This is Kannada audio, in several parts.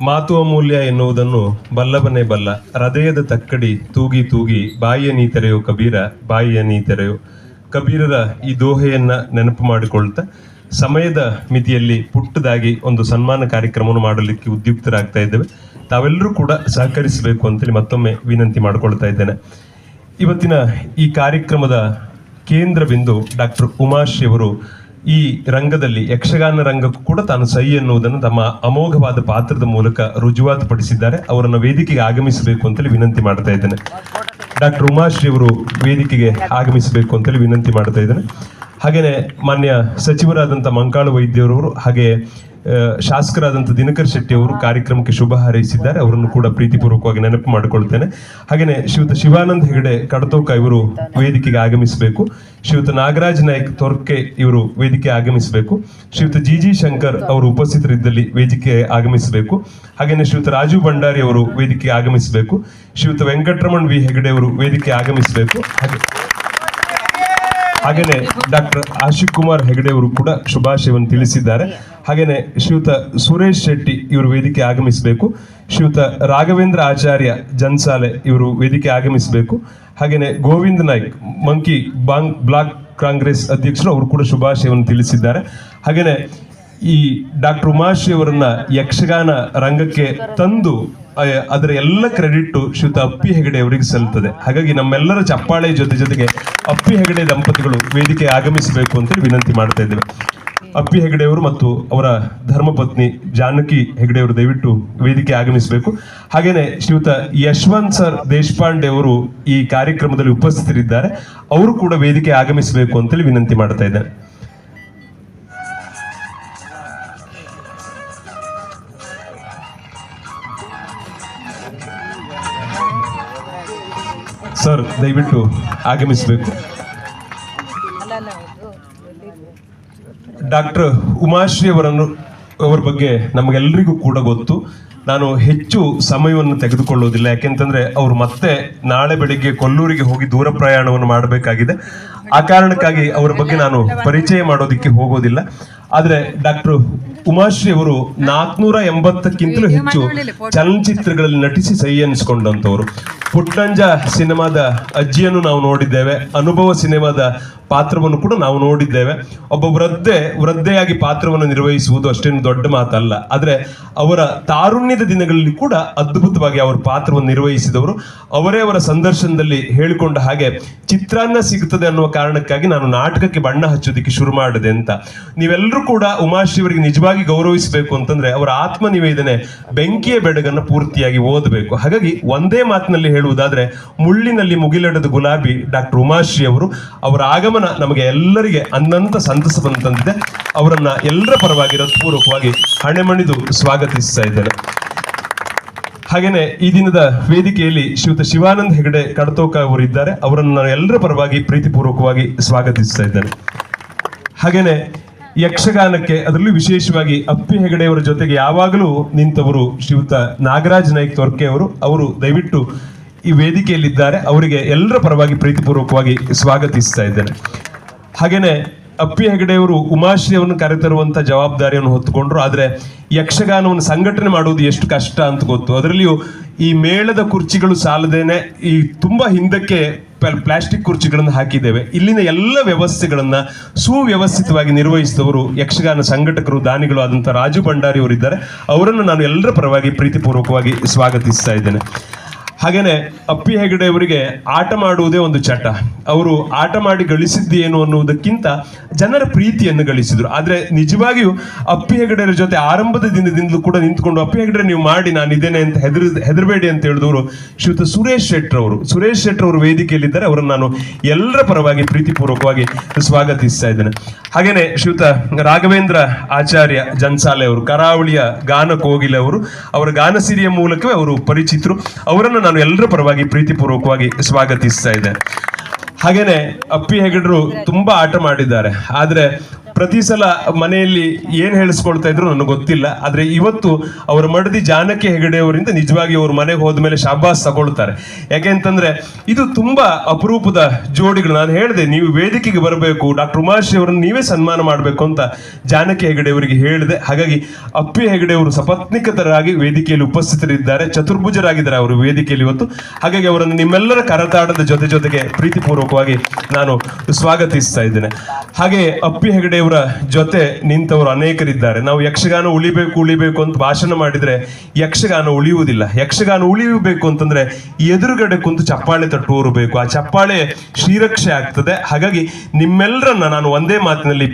ಮಾತು ಅಮೂಲ್ಯ ಎನ್ನುವುದನ್ನು ಬಲ್ಲವನೇ ಬಲ್ಲ. ಹೃದಯದ ತಕ್ಕಡಿ ತೂಗಿ ತೂಗಿ ಬಾಯಿಯ ನೀ ತೆರೆಯೋ ಕಬೀರ, ಬಾಯಿಯ ನೀ ತೆರೆಯೋ ಕಬೀರರ ಈ ದೋಹೆಯನ್ನ ನೆನಪು ಮಾಡಿಕೊಳ್ತಾ ಸಮಯದ ಮಿತಿಯಲ್ಲಿ ಪುಟ್ಟದಾಗಿ ಒಂದು ಸನ್ಮಾನ ಕಾರ್ಯಕ್ರಮವನ್ನು ಮಾಡಲಿಕ್ಕೆ ಉದ್ಯುಕ್ತರಾಗ್ತಾ ಇದ್ದೇವೆ. ತಾವೆಲ್ಲರೂ ಕೂಡ ಸಹಕರಿಸಬೇಕು ಅಂತೇಳಿ ಮತ್ತೊಮ್ಮೆ ವಿನಂತಿ ಮಾಡಿಕೊಳ್ತಾ ಇದ್ದೇನೆ. ಇವತ್ತಿನ ಈ ಕಾರ್ಯಕ್ರಮದ ಕೇಂದ್ರ ಬಿಂದು ಡಾಕ್ಟರ್ ಉಮಾಶ್ರೀ ಅವರು ಈ ರಂಗದಲ್ಲಿ ಯಕ್ಷಗಾನ ರಂಗಕ್ಕೂ ಕೂಡ ತಾನು ಸಹಿ ಎನ್ನುವುದನ್ನು ತಮ್ಮ ಅಮೋಘವಾದ ಪಾತ್ರದ ಮೂಲಕ ರುಜುವಾತುಪಡಿಸಿದ್ದಾರೆ. ಅವರನ್ನು ವೇದಿಕೆಗೆ ಆಗಮಿಸಬೇಕು ಅಂತೇಳಿ ವಿನಂತಿ ಮಾಡ್ತಾ ಇದ್ದೇನೆ. ಡಾಕ್ಟರ್ ಉಮಾಶ್ರೀ ಅವರು ವೇದಿಕೆಗೆ ಆಗಮಿಸಬೇಕು ಅಂತೇಳಿ ವಿನಂತಿ ಮಾಡ್ತಾ ಇದ್ದೇನೆ. ಹಾಗೇನೆ ಮಾನ್ಯ ಸಚಿವರಾದಂಥ ಮಂಕಾಳು ವೈದ್ಯರವರು ಹಾಗೆ ಶಾಸಕರಾದಂಥ ದಿನಕರ್ ಶೆಟ್ಟಿ ಅವರು ಕಾರ್ಯಕ್ರಮಕ್ಕೆ ಶುಭ ಹಾರೈಸಿದ್ದಾರೆ. ಅವರನ್ನು ಕೂಡ ಪ್ರೀತಿಪೂರ್ವಕವಾಗಿ ನೆನಪು ಮಾಡಿಕೊಳ್ತೇನೆ. ಹಾಗೆಯೇ ಶ್ರೀಯುತ ಶಿವಾನಂದ ಹೆಗಡೆ ಕಡತೋಕ ಇವರು ವೇದಿಕೆಗೆ ಆಗಮಿಸಬೇಕು. ಶ್ರೀಯುತ ನಾಗರಾಜ್ ನಾಯ್ಕ್ ತೊರ್ಕೆ ಇವರು ವೇದಿಕೆ ಆಗಮಿಸಬೇಕು. ಶ್ರೀಯುತ ಜಿ ಶಂಕರ್ ಅವರು ಉಪಸ್ಥಿತರಿದ್ದಲ್ಲಿ ವೇದಿಕೆ ಆಗಮಿಸಬೇಕು. ಹಾಗೆಯೇ ಶ್ರೀಯುತ ರಾಜು ಭಂಡಾರಿ ಅವರು ವೇದಿಕೆ ಆಗಮಿಸಬೇಕು. ಶ್ರೀಯುತ ವೆಂಕಟರಮಣ್ ವಿ ಹೆಗಡೆ ಅವರು ವೇದಿಕೆ ಆಗಮಿಸಬೇಕು. ಹಾಗೇನೆ ಡಾಕ್ಟರ್ ಆಶಿಕ್ ಕುಮಾರ್ ಹೆಗಡೆ ಅವರು ಕೂಡ ಶುಭಾಶಯವನ್ನು ತಿಳಿಸಿದ್ದಾರೆ. ಹಾಗೇನೆ ಶ್ರೀಯುತ ಸುರೇಶ್ ಶೆಟ್ಟಿ ಇವರು ವೇದಿಕೆ ಆಗಮಿಸಬೇಕು. ಶ್ರೀಯುತ ರಾಘವೇಂದ್ರ ಆಚಾರ್ಯ ಜನ್ಸಾಲೆ ಇವರು ವೇದಿಕೆ ಆಗಮಿಸಬೇಕು. ಹಾಗೇನೆ ಗೋವಿಂದ್ ನಾಯ್ಕ್ ಮಂಕಿ ಬ್ಲಾಕ್ ಕಾಂಗ್ರೆಸ್ ಅಧ್ಯಕ್ಷರು ಅವರು ಕೂಡ ಶುಭಾಶಯವನ್ನು ತಿಳಿಸಿದ್ದಾರೆ. ಹಾಗೇನೆ ಈ ಡಾಕ್ಟರ್ ಉಮಾಶ್ರೀ ಅವರನ್ನ ಯಕ್ಷಗಾನ ರಂಗಕ್ಕೆ ತಂದು ಅದರ ಎಲ್ಲ ಕ್ರೆಡಿಟ್ ಶ್ರೀಯುತ ಅಪ್ಪಿ ಹೆಗಡೆ ಅವರಿಗೆ ಸಲ್ಲುತ್ತದೆ. ಹಾಗಾಗಿ ನಮ್ಮೆಲ್ಲರ ಚಪ್ಪಾಳೆ ಜೊತೆಗೆ ಅಪ್ಪಿ ಹೆಗಡೆ ದಂಪತಿಗಳು ವೇದಿಕೆ ಆಗಮಿಸಬೇಕು ಅಂತೇಳಿ ವಿನಂತಿ ಮಾಡ್ತಾ ಇದ್ದೇವೆ. ಅಪ್ಪಿ ಹೆಗಡೆ ಅವರು ಮತ್ತು ಅವರ ಧರ್ಮಪತ್ನಿ ಜಾನಕಿ ಹೆಗಡೆ ಅವರು ದಯವಿಟ್ಟು ವೇದಿಕೆ ಆಗಮಿಸಬೇಕು. ಹಾಗೇನೆ ಶ್ರೀಯುತ ಯಶವಂತ್ ಸರ್ ದೇಶಪಾಂಡೆ ಅವರು ಈ ಕಾರ್ಯಕ್ರಮದಲ್ಲಿ ಉಪಸ್ಥಿತರಿದ್ದಾರೆ. ಅವರು ಕೂಡ ವೇದಿಕೆ ಆಗಮಿಸಬೇಕು ಅಂತೇಳಿ ವಿನಂತಿ ಮಾಡ್ತಾ ಇದ್ದಾರೆ. ಸರ್ ದಯವಿಟ್ಟು ಆಗಮಿಸಬೇಕು. ಡಾಕ್ಟರ್ ಉಮಾಶ್ರೀ ಅವರ ಬಗ್ಗೆ ನಮಗೆಲ್ಲರಿಗೂ ಕೂಡ ಗೊತ್ತು. ನಾನು ಹೆಚ್ಚು ಸಮಯವನ್ನು ತೆಗೆದುಕೊಳ್ಳೋದಿಲ್ಲ, ಯಾಕೆಂತಂದ್ರೆ ಅವರು ಮತ್ತೆ ನಾಳೆ ಬೆಳಿಗ್ಗೆ ಕೊಲ್ಲೂರಿಗೆ ಹೋಗಿ ದೂರ ಪ್ರಯಾಣವನ್ನು ಮಾಡಬೇಕಾಗಿದೆ. ಆ ಕಾರಣಕ್ಕಾಗಿ ಅವರ ಬಗ್ಗೆ ನಾನು ಪರಿಚಯ ಮಾಡೋದಿಕ್ಕೆ ಹೋಗೋದಿಲ್ಲ. ಆದ್ರೆ ಡಾಕ್ಟರ್ ಉಮಾಶ್ರೀ ಅವರು 480ಕ್ಕಿಂತಲೂ ಹೆಚ್ಚು ಚಲನಚಿತ್ರಗಳಲ್ಲಿ ನಟಿಸಿ ಸಹಿ ಎನಿಸಿಕೊಂಡಂತವರು. ಪುಟ್ಟಂಜ ಸಿನಿಮಾದ ಅಜ್ಜಿಯನ್ನು ನಾವು ನೋಡಿದ್ದೇವೆ. ಅನುಭವ ಸಿನಿಮಾದ ಪಾತ್ರವನ್ನು ಕೂಡ ನಾವು ನೋಡಿದ್ದೇವೆ. ಒಬ್ಬ ವೃದ್ಧೆಯಾಗಿ ಪಾತ್ರವನ್ನು ನಿರ್ವಹಿಸುವುದು ಅಷ್ಟೇನು ದೊಡ್ಡ ಮಾತಲ್ಲ. ಆದ್ರೆ ಅವರ ತಾರುಣ್ಯದ ದಿನಗಳಲ್ಲಿ ಕೂಡ ಅದ್ಭುತವಾಗಿ ಅವರ ಪಾತ್ರವನ್ನು ನಿರ್ವಹಿಸಿದವರು. ಅವರೇ ಅವರ ಸಂದರ್ಶನದಲ್ಲಿ ಹೇಳಿಕೊಂಡ ಹಾಗೆ ಚಿತ್ರಾನ್ನ ಸಿಗುತ್ತದೆ ಅನ್ನುವ ಕಾರಣಕ್ಕಾಗಿ ನಾನು ನಾಟಕಕ್ಕೆ ಬಣ್ಣ ಹಚ್ಚೋದಿಕ್ಕೆ ಶುರು ಮಾಡಿದೆ ಅಂತ. ನೀವೆಲ್ಲರೂ ಕೂಡ ಉಮಾಶ್ರೀ ಅವರಿಗೆ ನಿಜವಾಗಿ ಗೌರವಿಸಬೇಕು ಅಂತಂದ್ರೆ ಅವರ ಆತ್ಮ ನಿವೇದನೆ ಬೆಂಕಿಯ ಬೆಡಗನ್ನು ಪೂರ್ತಿಯಾಗಿ ಓದಬೇಕು. ಹಾಗಾಗಿ ಒಂದೇ ಮಾತಿನಲ್ಲಿ ಹೇಳುವುದಾದ್ರೆ ಮುಳ್ಳಿನಲ್ಲಿ ಮುಗಿಲೆಡದ ಗುಲಾಬಿ ಡಾಕ್ಟರ್ ಉಮಾಶ್ರೀ ಅವರು. ಅವರ ಆಗಮನ ನಮಗೆ ಎಲ್ಲರಿಗೆ ಅನ್ನಂತ ಸಂತಸವನ್ನು ತಂದಿದೆ. ಅವರನ್ನ ಎಲ್ಲರ ಪರವಾಗಿ ಹೃತ್ಪೂರ್ವಕವಾಗಿ ಹಣೆಮಣಿದು ಸ್ವಾಗತಿಸ್ತಾ ಇದ್ದೇನೆ. ಹಾಗೇನೆ ಈ ದಿನದ ವೇದಿಕೆಯಲ್ಲಿ ಶ್ರೀಯುತ ಶಿವಾನಂದ ಹೆಗಡೆ ಕಡತೋಕ ಅವರು ಇದ್ದಾರೆ. ಅವರನ್ನು ನಾನು ಎಲ್ಲರ ಪರವಾಗಿ ಪ್ರೀತಿಪೂರ್ವಕವಾಗಿ ಸ್ವಾಗತಿಸ್ತಾ ಇದ್ದೇನೆ. ಹಾಗೇನೆ ಯಕ್ಷಗಾನಕ್ಕೆ ಅದರಲ್ಲೂ ವಿಶೇಷವಾಗಿ ಅಪ್ಪಿ ಹೆಗಡೆಯವರ ಜೊತೆಗೆ ಯಾವಾಗಲೂ ನಿಂತವರು ಶ್ರೀಯುತ ನಾಗರಾಜ್ ನಾಯ್ಕ್ ತೊರ್ಕೆ ಅವರು ದಯವಿಟ್ಟು ಈ ವೇದಿಕೆಯಲ್ಲಿದ್ದಾರೆ. ಅವರಿಗೆ ಎಲ್ಲರ ಪರವಾಗಿ ಪ್ರೀತಿಪೂರ್ವಕವಾಗಿ ಸ್ವಾಗತಿಸ್ತಾ ಇದ್ದೇನೆ. ಹಾಗೇನೆ ಅಪ್ಪಿ ಹೆಗಡೆಯವರು ಉಮಾಶ್ರೀ ಅವರನ್ನು ಕರೆತರುವಂತ ಜವಾಬ್ದಾರಿಯನ್ನು ಹೊತ್ತುಕೊಂಡ್ರು. ಆದ್ರೆ ಯಕ್ಷಗಾನವನ್ನು ಸಂಘಟನೆ ಮಾಡುವುದು ಎಷ್ಟು ಕಷ್ಟ ಅಂತ ಗೊತ್ತು. ಅದರಲ್ಲಿಯೂ ಈ ಮೇಳದ ಕುರ್ಚಿಗಳು ಸಾಲದೇನೆ ಈ ತುಂಬಾ ಹಿಂದಕ್ಕೆ ಪ್ಲಾಸ್ಟಿಕ್ ಕುರ್ಚಿಗಳನ್ನು ಹಾಕಿದ್ದೇವೆ. ಇಲ್ಲಿನ ಎಲ್ಲ ವ್ಯವಸ್ಥೆಗಳನ್ನ ಸುವ್ಯವಸ್ಥಿತವಾಗಿ ನಿರ್ವಹಿಸಿದವರು ಯಕ್ಷಗಾನ ಸಂಘಟಕರು ದಾನಿಗಳು ಆದಂಥ ರಾಜು ಭಂಡಾರಿ ಅವರಿದ್ದಾರೆ. ಅವರನ್ನು ನಾನು ಎಲ್ಲರ ಪರವಾಗಿ ಪ್ರೀತಿಪೂರ್ವಕವಾಗಿ ಸ್ವಾಗತಿಸ್ತಾ ಇದ್ದೇನೆ. ಹಾಗೇನೆ ಅಪ್ಪಿ ಹೆಗಡೆ ಅವರಿಗೆ ಆಟ ಮಾಡುವುದೇ ಒಂದು ಚಟ. ಅವರು ಆಟ ಮಾಡಿ ಗಳಿಸಿದ್ದು ಏನು ಅನ್ನುವುದಕ್ಕಿಂತ ಜನರ ಪ್ರೀತಿಯನ್ನು ಗಳಿಸಿದ್ರು. ಆದ್ರೆ ನಿಜವಾಗಿಯೂ ಅಪ್ಪಿ ಹೆಗಡೆಯರ ಜೊತೆ ಆರಂಭದ ದಿನದಿಂದಲೂ ಕೂಡ ನಿಂತ್ಕೊಂಡು ಅಪ್ಪಿ ಹೆಗಡೆ ನೀವು ಮಾಡಿ ನಾನು ಇದ್ದೇನೆ ಅಂತ ಹೆದರಬೇಡಿ ಅಂತ ಹೇಳಿದವರು ಶ್ರೀಯುತ ಸುರೇಶ್ ಶೆಟ್ಟರ್ ಅವರು ವೇದಿಕೆಯಲ್ಲಿದ್ದಾರೆ. ಅವರನ್ನು ನಾನು ಎಲ್ಲರ ಪರವಾಗಿ ಪ್ರೀತಿಪೂರ್ವಕವಾಗಿ ಸ್ವಾಗತಿಸ್ತಾ ಇದ್ದೇನೆ. ಹಾಗೇನೆ ಶ್ರೀಯುತ ರಾಘವೇಂದ್ರ ಆಚಾರ್ಯ ಜನ್ಸಾಲೆ ಅವರು ಕರಾವಳಿಯ ಗಾನ ಕೋಗಿಲೆ ಅವರು. ಅವರ ಗಾನಸಿರಿಯ ಮೂಲಕವೇ ಅವರು ಪರಿಚಿತರು. ಅವರನ್ನು ನಾನು ಎಲ್ಲರ ಪರವಾಗಿ ಪ್ರೀತಿಪೂರ್ವಕವಾಗಿ ಸ್ವಾಗತಿಸ್ತಾ ಇದ್ದೇನೆ. ಹಾಗೇನೆ ಅಪ್ಪಿ ಹೆಗಡರು ತುಂಬಾ ಆಟ ಮಾಡಿದ್ದಾರೆ. ಆದ್ರೆ ಪ್ರತಿ ಸಲ ಮನೆಯಲ್ಲಿ ಏನ್ ಹೇಳಿಸ್ಕೊಳ್ತಾ ಇದ್ರು ನನಗೆ ಗೊತ್ತಿಲ್ಲ. ಆದ್ರೆ ಇವತ್ತು ಅವರ ಮಡದಿ ಜಾನಕಿ ಹೆಗಡೆ ಅವರಿಂದ ನಿಜವಾಗಿ ಅವ್ರ ಮನೆಗೆ ಹೋದ್ಮೇಲೆ ಶಾಬಾಸ್ ತಗೊಳ್ತಾರೆ. ಯಾಕೆ ಅಂತಂದ್ರೆ ಇದು ತುಂಬಾ ಅಪರೂಪದ ಜೋಡಿಗಳು. ನಾನು ಹೇಳಿದೆ ನೀವು ವೇದಿಕೆಗೆ ಬರಬೇಕು, ಡಾಕ್ಟರ್ ಉಮಾಶ್ರೀ ಅವರನ್ನು ನೀವೇ ಸನ್ಮಾನ ಮಾಡಬೇಕು ಅಂತ ಜಾನಕಿ ಹೆಗಡೆ ಅವರಿಗೆ ಹೇಳಿದೆ. ಹಾಗಾಗಿ ಅಪ್ಪಿ ಹೆಗಡೆ ಅವರು ಸಪತ್ನಿಕತರಾಗಿ ವೇದಿಕೆಯಲ್ಲಿ ಉಪಸ್ಥಿತರಿದ್ದಾರೆ, ಚತುರ್ಭುಜರಾಗಿದ್ದಾರೆ ಅವರು ವೇದಿಕೆಯಲ್ಲಿ ಇವತ್ತು. ಹಾಗಾಗಿ ಅವರನ್ನು ನಿಮ್ಮೆಲ್ಲರ ಕರತಾಡದ ಜೊತೆಗೆ ಪ್ರೀತಿಪೂರ್ವಕವಾಗಿ ನಾನು ಸ್ವಾಗತಿಸ್ತಾ ಇದ್ದೇನೆ. ಹಾಗೆ ಅಪ್ಪಿ ಹೆಗಡೆಯವರ ಜೊತೆ ನಿಂತವರು ಅನೇಕರಿದ್ದಾರೆ. ನಾವು ಯಕ್ಷಗಾನ ಉಳಿಬೇಕು ಅಂತ ಭಾಷಣ ಮಾಡಿದ್ರೆ ಯಕ್ಷಗಾನ ಉಳಿಯುವುದಿಲ್ಲ. ಯಕ್ಷಗಾನ ಉಳಿಯಬೇಕು ಅಂತಂದ್ರೆ ಎದುರುಗಡೆ ಕುಂತು ಚಪ್ಪಾಳೆ ತಟ್ಟುವವರು ಬೇಕು. ಆ ಚಪ್ಪಾಳೆ ಶ್ರೀರಕ್ಷೆ ಆಗ್ತದೆ. ಹಾಗಾಗಿ ನಿಮ್ಮೆಲ್ಲರನ್ನ ನಾನು ಒಂದೇ ಮಾತಿನಲ್ಲಿ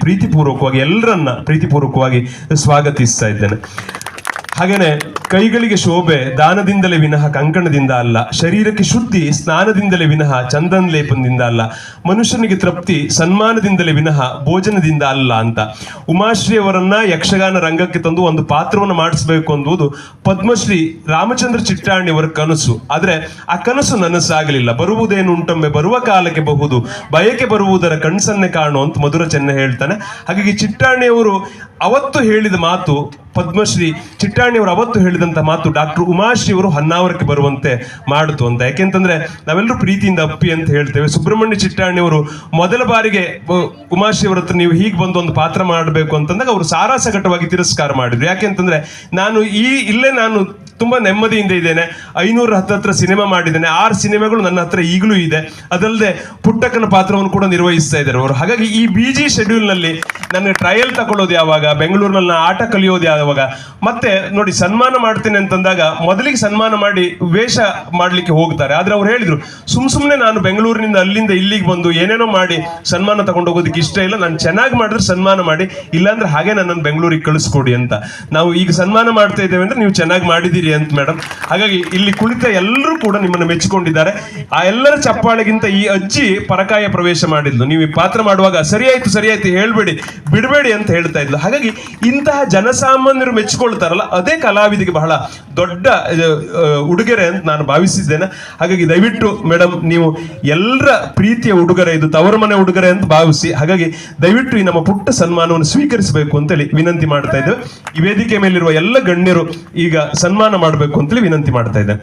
ಎಲ್ಲರನ್ನ ಪ್ರೀತಿಪೂರ್ವಕವಾಗಿ ಸ್ವಾಗತಿಸ್ತಾ ಇದ್ದೇನೆ. ಹಾಗೇನೆ ಕೈಗಳಿಗೆ ಶೋಭೆ ದಾನದಿಂದಲೇ ವಿನಃ ಕಂಕಣದಿಂದ ಅಲ್ಲ, ಶರೀರಕ್ಕೆ ಶುದ್ಧಿ ಸ್ನಾನದಿಂದಲೇ ವಿನಃ ಚಂದನ್ ಲೇಪನದಿಂದ ಅಲ್ಲ, ಮನುಷ್ಯನಿಗೆ ತೃಪ್ತಿ ಸನ್ಮಾನದಿಂದಲೇ ವಿನಃ ಭೋಜನದಿಂದ ಅಲ್ಲ ಅಂತ ಉಮಾಶ್ರೀ ಅವರನ್ನ ಯಕ್ಷಗಾನ ರಂಗಕ್ಕೆ ತಂದು ಒಂದು ಪಾತ್ರವನ್ನು ಮಾಡಿಸಬೇಕು ಅನ್ನುವುದು ಪದ್ಮಶ್ರೀ ರಾಮಚಂದ್ರ ಚಿಟ್ಟಾಣಿ ಅವರ ಕನಸು. ಆದ್ರೆ ಆ ಕನಸು ನನಸಾಗಲಿಲ್ಲ. ಬರುವುದೇನು ಉಂಟೊಮ್ಮೆ ಬರುವ ಕಾಲಕ್ಕೆ ಬಹುದು, ಬಯಕೆ ಬರುವುದರ ಕಣ್ಸನ್ನೆ ಕಾಣು ಅಂತ ಮಧುರ ಚೆನ್ನ ಹೇಳ್ತಾನೆ. ಹಾಗಾಗಿ ಚಿಟ್ಟಾಣಿ ಅವರು ಅವತ್ತು ಹೇಳಿದ ಮಾತು, ಪದ್ಮಶ್ರೀ ಚಿಟ್ಟಾಣಿ ಅವರು ಅವತ್ತು ಹೇಳಿದಂತ ಮಾತು ಡಾಕ್ಟರ್ ಉಮಾಶ್ರೀ ಅವರು ಹೊನ್ನಾವರಕ್ಕೆ ಬರುವಂತೆ ಮಾಡಿತು ಅಂತ. ಯಾಕೆಂತಂದ್ರೆ ನಾವೆಲ್ಲರೂ ಪ್ರೀತಿಯಿಂದ ಅಪ್ಪಿ ಅಂತ ಹೇಳ್ತೇವೆ. ಸುಬ್ರಹ್ಮಣ್ಯ ಚಿಟ್ಟಾಣಿ ಅವರು ಮೊದಲ ಬಾರಿಗೆ ಉಮಾಶ್ರೀ ಅವರ ಹತ್ರ ನೀವು ಹೀಗೆ ಬಂದು ಒಂದು ಪಾತ್ರ ಮಾಡಬೇಕು ಅಂತಂದಾಗ ಅವರು ಸಾರಾಸಗಟವಾಗಿ ತಿರಸ್ಕಾರ ಮಾಡಿದ್ರು. ಯಾಕೆಂತಂದ್ರೆ ಇಲ್ಲೇ ನಾನು ತುಂಬಾ ನೆಮ್ಮದಿಯಿಂದ ಇದ್ದೇನೆ, 500 ಹತ್ರ ಸಿನಿಮಾ ಮಾಡಿದ್ದೇನೆ, 6 ಸಿನಿಮಾಗಳು ನನ್ನ ಹತ್ರ ಈಗಲೂ ಇದೆ, ಅದಲ್ಲದೆ ಪುಟ್ಟಕ್ಕನ ಪಾತ್ರವನ್ನು ಕೂಡ ನಿರ್ವಹಿಸ್ತಾ ಇದ್ದಾರೆ ಅವರು. ಹಾಗಾಗಿ ಈ ಬಿಜಿ ಶೆಡ್ಯೂಲ್ ನಲ್ಲಿ ನನಗೆ ಟ್ರಯಲ್ ತಗೊಳ್ಳೋದು ಯಾವಾಗ, ಬೆಂಗಳೂರಿನಲ್ಲಿ ಆಟ ಕಲಿಯೋದು ಯಾವಾಗ, ಮತ್ತೆ ನೋಡಿ ಸನ್ಮಾನ ಮಾಡ್ತೇನೆ ಅಂತಂದಾಗ ಮೊದಲಿಗೆ ಸನ್ಮಾನ ಮಾಡಿ ವೇಷ ಮಾಡ್ಲಿಕ್ಕೆ ಹೋಗ್ತಾರೆ. ಆದ್ರೆ ಅವ್ರು ಹೇಳಿದ್ರು ಸುಮ್ನೆ ನಾನು ಬೆಂಗಳೂರಿನಿಂದ ಅಲ್ಲಿಂದ ಇಲ್ಲಿಗೆ ಬಂದು ಏನೇನೋ ಮಾಡಿ ಸನ್ಮಾನ ತಗೊಂಡು ಹೋಗೋದಕ್ಕೆ ಇಷ್ಟ ಇಲ್ಲ, ನಾನು ಚೆನ್ನಾಗಿ ಮಾಡಿದ್ರೆ ಸನ್ಮಾನ ಮಾಡಿ, ಇಲ್ಲಾಂದ್ರೆ ಹಾಗೆ ನನ್ನನ್ನು ಬೆಂಗಳೂರಿಗೆ ಕಳಿಸ್ಕೊಡಿ ಅಂತ. ನಾವು ಈಗ ಸನ್ಮಾನ ಮಾಡ್ತಾ ಇದ್ದೇವೆ ಅಂದ್ರೆ ನೀವು ಚೆನ್ನಾಗಿ ಮಾಡಿದ್ದೀರಿ ಅಂತ ಮೇಡಮ್. ಹಾಗಾಗಿ ಇಲ್ಲಿ ಕುಳಿತ ಎಲ್ಲರೂ ಕೂಡ ನಿಮ್ಮನ್ನು ಮೆಚ್ಚಿಕೊಂಡಿದ್ದಾರೆ. ಆ ಎಲ್ಲರ ಚಪ್ಪಾಳೆಗಿಂತ ಈ ಅಜ್ಜಿ ಪರಕಾಯ ಪ್ರವೇಶ ಮಾಡಿದ್ಲು. ನೀವು ಈ ಪಾತ್ರ ಮಾಡುವಾಗ ಸರಿಯಾಯ್ತು ಹೇಳ್ಬೇಡಿ ಬಿಡಬೇಡಿ ಅಂತ ಹೇಳ್ತಾ ಇದ್ಲು. ಹಾಗಾಗಿ ಇಂತಹ ಜನಸಾಮಾನ್ಯರು ಮೆಚ್ಚಿಕೊಳ್ತಾರಲ್ಲ ಅದೇ ಕಲಾವಿದಿಗೆ ಬಹಳ ದೊಡ್ಡ ಉಡುಗೊರೆ ಅಂತ ನಾನು ಭಾವಿಸಿದ್ದೇನೆ. ಹಾಗಾಗಿ ದಯವಿಟ್ಟು ಮೇಡಮ್ ನೀವು ಎಲ್ಲರ ಪ್ರೀತಿಯ ಉಡುಗೊರೆ, ಇದು ತವರ ಮನೆ ಉಡುಗೊರೆ ಅಂತ ಭಾವಿಸಿ, ಹಾಗಾಗಿ ದಯವಿಟ್ಟು ಈ ನಮ್ಮ ಪುಟ್ಟ ಸನ್ಮಾನವನ್ನು ಸ್ವೀಕರಿಸಬೇಕು ಅಂತೇಳಿ ವಿನಂತಿ ಮಾಡ್ತಾ ಇದ್ದೇವೆ. ಈ ವೇದಿಕೆ ಮೇಲಿರುವ ಎಲ್ಲ ಗಣ್ಯರು ಈಗ ಸನ್ಮಾನ ಮಾಡಬೇಕು ಅಂತೇಳಿ ವಿನಂತಿ ಮಾಡ್ತಾ ಇದ್ದೇನೆ.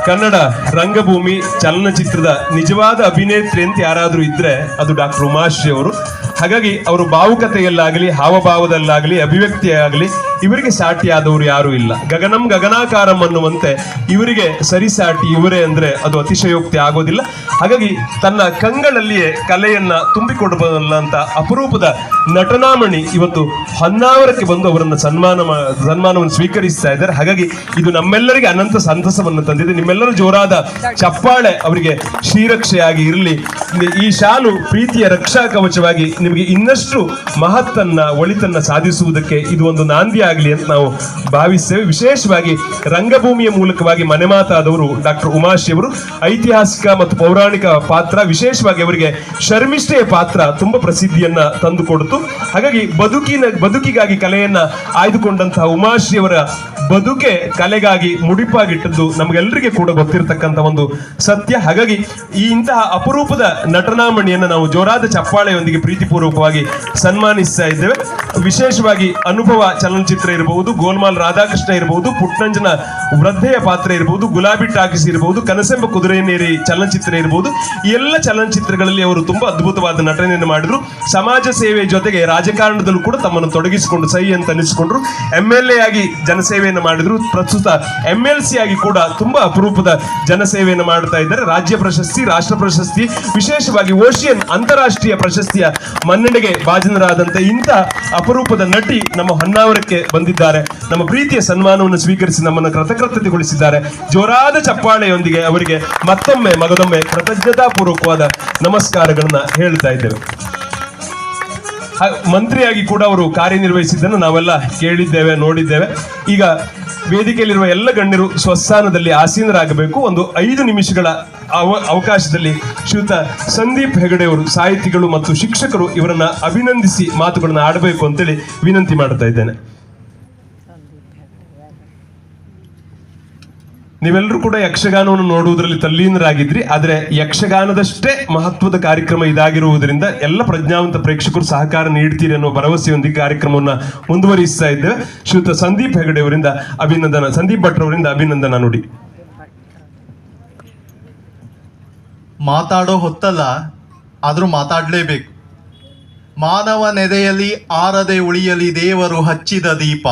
ಕನ್ನಡ ರಂಗಭೂಮಿ ಚಲನಚಿತ್ರದ ನಿಜವಾದ ಅಭಿನೇತ್ರಿ ಅಂತ ಯಾರಾದ್ರೂ ಇದ್ರೆ ಅದು ಡಾಕ್ಟರ್ ಉಮಾಶ್ರೀ ಅವರು. ಹಾಗಾಗಿ ಅವರು ಭಾವುಕತೆಯಲ್ಲಾಗಲಿ ಹಾವಭಾವದಲ್ಲಾಗಲಿ ಅಭಿವ್ಯಕ್ತಿಯಾಗಲಿ ಇವರಿಗೆ ಸಾಟಿಯಾದವರು ಯಾರೂ ಇಲ್ಲ. ಗಗನಂ ಗಗನಾಕಾರಂ ಅನ್ನುವಂತೆ ಇವರಿಗೆ ಸರಿಸಾಟಿ ಇವರೇ ಅಂದ್ರೆ ಅದು ಅತಿಶಯೋಕ್ತಿ ಆಗೋದಿಲ್ಲ. ಹಾಗಾಗಿ ತನ್ನ ಕಂಗಳಲ್ಲಿಯೇ ಕಲೆಯನ್ನ ತುಂಬಿಕೊಡಬಲ್ಲಂತ ಅಪರೂಪದ ನಟನಾಮಣಿ ಇವತ್ತು ಹೊನ್ನಾವರಕ್ಕೆ ಬಂದು ಅವರನ್ನ ಸನ್ಮಾನವನ್ನು ಸ್ವೀಕರಿಸ್ತಾ ಇದ್ದಾರೆ. ಹಾಗಾಗಿ ಇದು ನಮ್ಮೆಲ್ಲರಿಗೆ ಅನಂತ ಸಂತಸವನ್ನು ತಂದಿದೆ. ನಿಮ್ಮೆಲ್ಲರ ಜೋರಾದ ಚಪ್ಪಾಳೆ ಅವರಿಗೆ ಶ್ರೀರಕ್ಷೆಯಾಗಿ ಇರಲಿ. ಈ ಶಾಲು ಪ್ರೀತಿಯ ರಕ್ಷಾ ಕವಚವಾಗಿ ನಿಮಗೆ ಇನ್ನಷ್ಟು ಮಹತ್ತನ್ನ ಒಳಿತನ್ನ ಸಾಧಿಸುವುದಕ್ಕೆ ಇದು ಒಂದು ನಾಂದಿ ಆಗಲಿ ಅಂತ ನಾವು ಭಾವಿಸ್ತೇವೆ. ವಿಶೇಷವಾಗಿ ರಂಗಭೂಮಿಯ ಮೂಲಕವಾಗಿ ಮನೆ ಮಾತಾದವರು ಡಾಕ್ಟರ್ ಉಮಾಶ್ರೀ ಅವರು. ಐತಿಹಾಸಿಕ ಮತ್ತು ಪೌರಾಣಿಕ ಪಾತ್ರ, ವಿಶೇಷವಾಗಿ ಅವರಿಗೆ ಶರ್ಮಿಷ್ಠೆಯ ಪಾತ್ರ ತುಂಬಾ ಪ್ರಸಿದ್ಧಿಯನ್ನ ತಂದುಕೊಡ್ತು. ಹಾಗಾಗಿ ಬದುಕಿಗಾಗಿ ಕಲೆಯನ್ನ ಆಯ್ದುಕೊಂಡಂತಹ ಉಮಾಶ್ರೀ ಅವರ ಬದುಕೆ ಕಲೆಗಾಗಿ ಮುಡಿಪಾಗಿಟ್ಟದ್ದು ನಮಗೆಲ್ಲರಿಗೆ ಕೂಡ ಗೊತ್ತಿರತಕ್ಕಂತ ಒಂದು ಸತ್ಯ. ಹಾಗಾಗಿ ಈ ಇಂತಹ ಅಪರೂಪದ ನಟನಾಮಣಿಯನ್ನು ನಾವು ಜೋರಾದ ಚಪ್ಪಾಳೆಯೊಂದಿಗೆ ಪ್ರೀತಿಪೂರ್ವಕವಾಗಿ ಸನ್ಮಾನಿಸ್ತಾ ಇದ್ದೇವೆ. ವಿಶೇಷವಾಗಿ ಅನುಭವ ಚಲನಚಿತ್ರ ಇರಬಹುದು, ಗೋಲ್ಮಾಲ್ ರಾಧಾಕೃಷ್ಣ ಇರಬಹುದು, ಪುಟ್ಟಂಜನ ವೃದ್ಧೆಯ ಪಾತ್ರ ಇರಬಹುದು, ಗುಲಾಬಿ ಟಾಕೀಸ್ ಇರಬಹುದು, ಕನಸೆಂಬ ಕುದುರೆಯನೇರಿ ಚಲನಚಿತ್ರ ಇರಬಹುದು, ಈ ಎಲ್ಲ ಚಲನಚಿತ್ರಗಳಲ್ಲಿ ಅವರು ತುಂಬಾ ಅದ್ಭುತವಾದ ನಟನೆಯನ್ನು ಮಾಡಿದ್ರು. ಸಮಾಜ ಸೇವೆ ಜೊತೆಗೆ ರಾಜಕಾರಣದಲ್ಲೂ ಕೂಡ ತಮ್ಮನ್ನು ತೊಡಗಿಸಿಕೊಂಡು ಸೈ ಅಂತ ಅನಿಸಿಕೊಂಡ್ರು. MLA ಆಗಿ ಜನಸೇವೆಯನ್ನು ಮಾಡಿದ್ರು. ಪ್ರಸ್ತುತ MLC ಆಗಿ ಕೂಡ ತುಂಬಾ ಅಪರೂಪದ ಜನಸೇವೆಯನ್ನು ಮಾಡ್ತಾ ಇದ್ದಾರೆ. ರಾಜ್ಯ ಪ್ರಶಸ್ತಿ, ರಾಷ್ಟ್ರ ಪ್ರಶಸ್ತಿ, ವಿಶೇಷವಾಗಿ ಓಷಿಯನ್ ಅಂತಾರಾಷ್ಟ್ರೀಯ ಪ್ರಶಸ್ತಿಯ ಮನ್ನಣೆಗೆ ಭಾಜನರಾದಂತ ಇಂಥ ಅಪರೂಪದ ನಟಿ ನಮ್ಮ ಹೊನ್ನಾವರಕ್ಕೆ ಬಂದಿದ್ದಾರೆ. ನಮ್ಮ ಪ್ರೀತಿಯ ಸನ್ಮಾನವನ್ನು ಸ್ವೀಕರಿಸಿ ನಮ್ಮನ್ನು ಕೃತಜ್ಞತೆಗೊಳಿಸಿದ್ದಾರೆ. ಜೋರಾದ ಚಪ್ಪಾಳೆಯೊಂದಿಗೆ ಅವರಿಗೆ ಮತ್ತೊಮ್ಮೆ ಮಗದೊಮ್ಮೆ ಕೃತಜ್ಞತಾಪೂರ್ವಕವಾದ ನಮಸ್ಕಾರಗಳನ್ನ ಹೇಳ್ತಾ ಇದ್ದೇವೆ. ಮಂತ್ರಿಯಾಗಿ ಕೂಡ ಅವರು ಕಾರ್ಯನಿರ್ವಹಿಸಿದ್ದನ್ನು ನಾವೆಲ್ಲ ಕೇಳಿದ್ದೇವೆ, ನೋಡಿದ್ದೇವೆ. ಈಗ ವೇದಿಕೆಯಲ್ಲಿರುವ ಎಲ್ಲ ಗಣ್ಯರು ಸ್ವಸ್ಥಾನದಲ್ಲಿ ಆಸೀನರಾಗಬೇಕು. ಒಂದು 5 ನಿಮಿಷಗಳ ಅವಕಾಶದಲ್ಲಿ ಶ್ರೀಯುತ ಸಂದೀಪ್ ಹೆಗಡೆ ಅವರು, ಸಾಹಿತಿಗಳು ಮತ್ತು ಶಿಕ್ಷಕರು, ಇವರನ್ನ ಅಭಿನಂದಿಸಿ ಮಾತುಗಳನ್ನ ಆಡಬೇಕು ಅಂತೇಳಿ ವಿನಂತಿ ಮಾಡ್ತಾ ಇದ್ದೇನೆ. ನೀವೆಲ್ಲರೂ ಕೂಡ ಯಕ್ಷಗಾನವನ್ನು ನೋಡುವುದರಲ್ಲಿ ತಲ್ಲೀನರಾಗಿದ್ರಿ. ಆದರೆ ಯಕ್ಷಗಾನದಷ್ಟೇ ಮಹತ್ವದ ಕಾರ್ಯಕ್ರಮ ಇದಾಗಿರುವುದರಿಂದ ಎಲ್ಲ ಪ್ರಜ್ಞಾವಂತ ಪ್ರೇಕ್ಷಕರು ಸಹಕಾರ ನೀಡ್ತೀರಿ ಅನ್ನೋ ಭರವಸೆಯೊಂದಿಗೆ ಕಾರ್ಯಕ್ರಮವನ್ನು ಮುಂದುವರಿಸ್ತಾ ಇದ್ದೇವೆ. ಶ್ರೀಯುತ ಸಂದೀಪ್ ಹೆಗಡೆ ಅವರಿಂದ ಅಭಿನಂದನ, ಸಂದೀಪ್ ಭಟ್ರವರಿಂದ ಅಭಿನಂದನ ನುಡಿ. ಮಾತಾಡೋ ಹೊತ್ತಲ್ಲ, ಆದ್ರೂ ಮಾತಾಡಲೇಬೇಕು. ಮಾನವ ನೆದೆಯಲ್ಲಿ ಆರದೆ ಉಳಿಯಲಿ ದೇವರು ಹಚ್ಚಿದ ದೀಪ,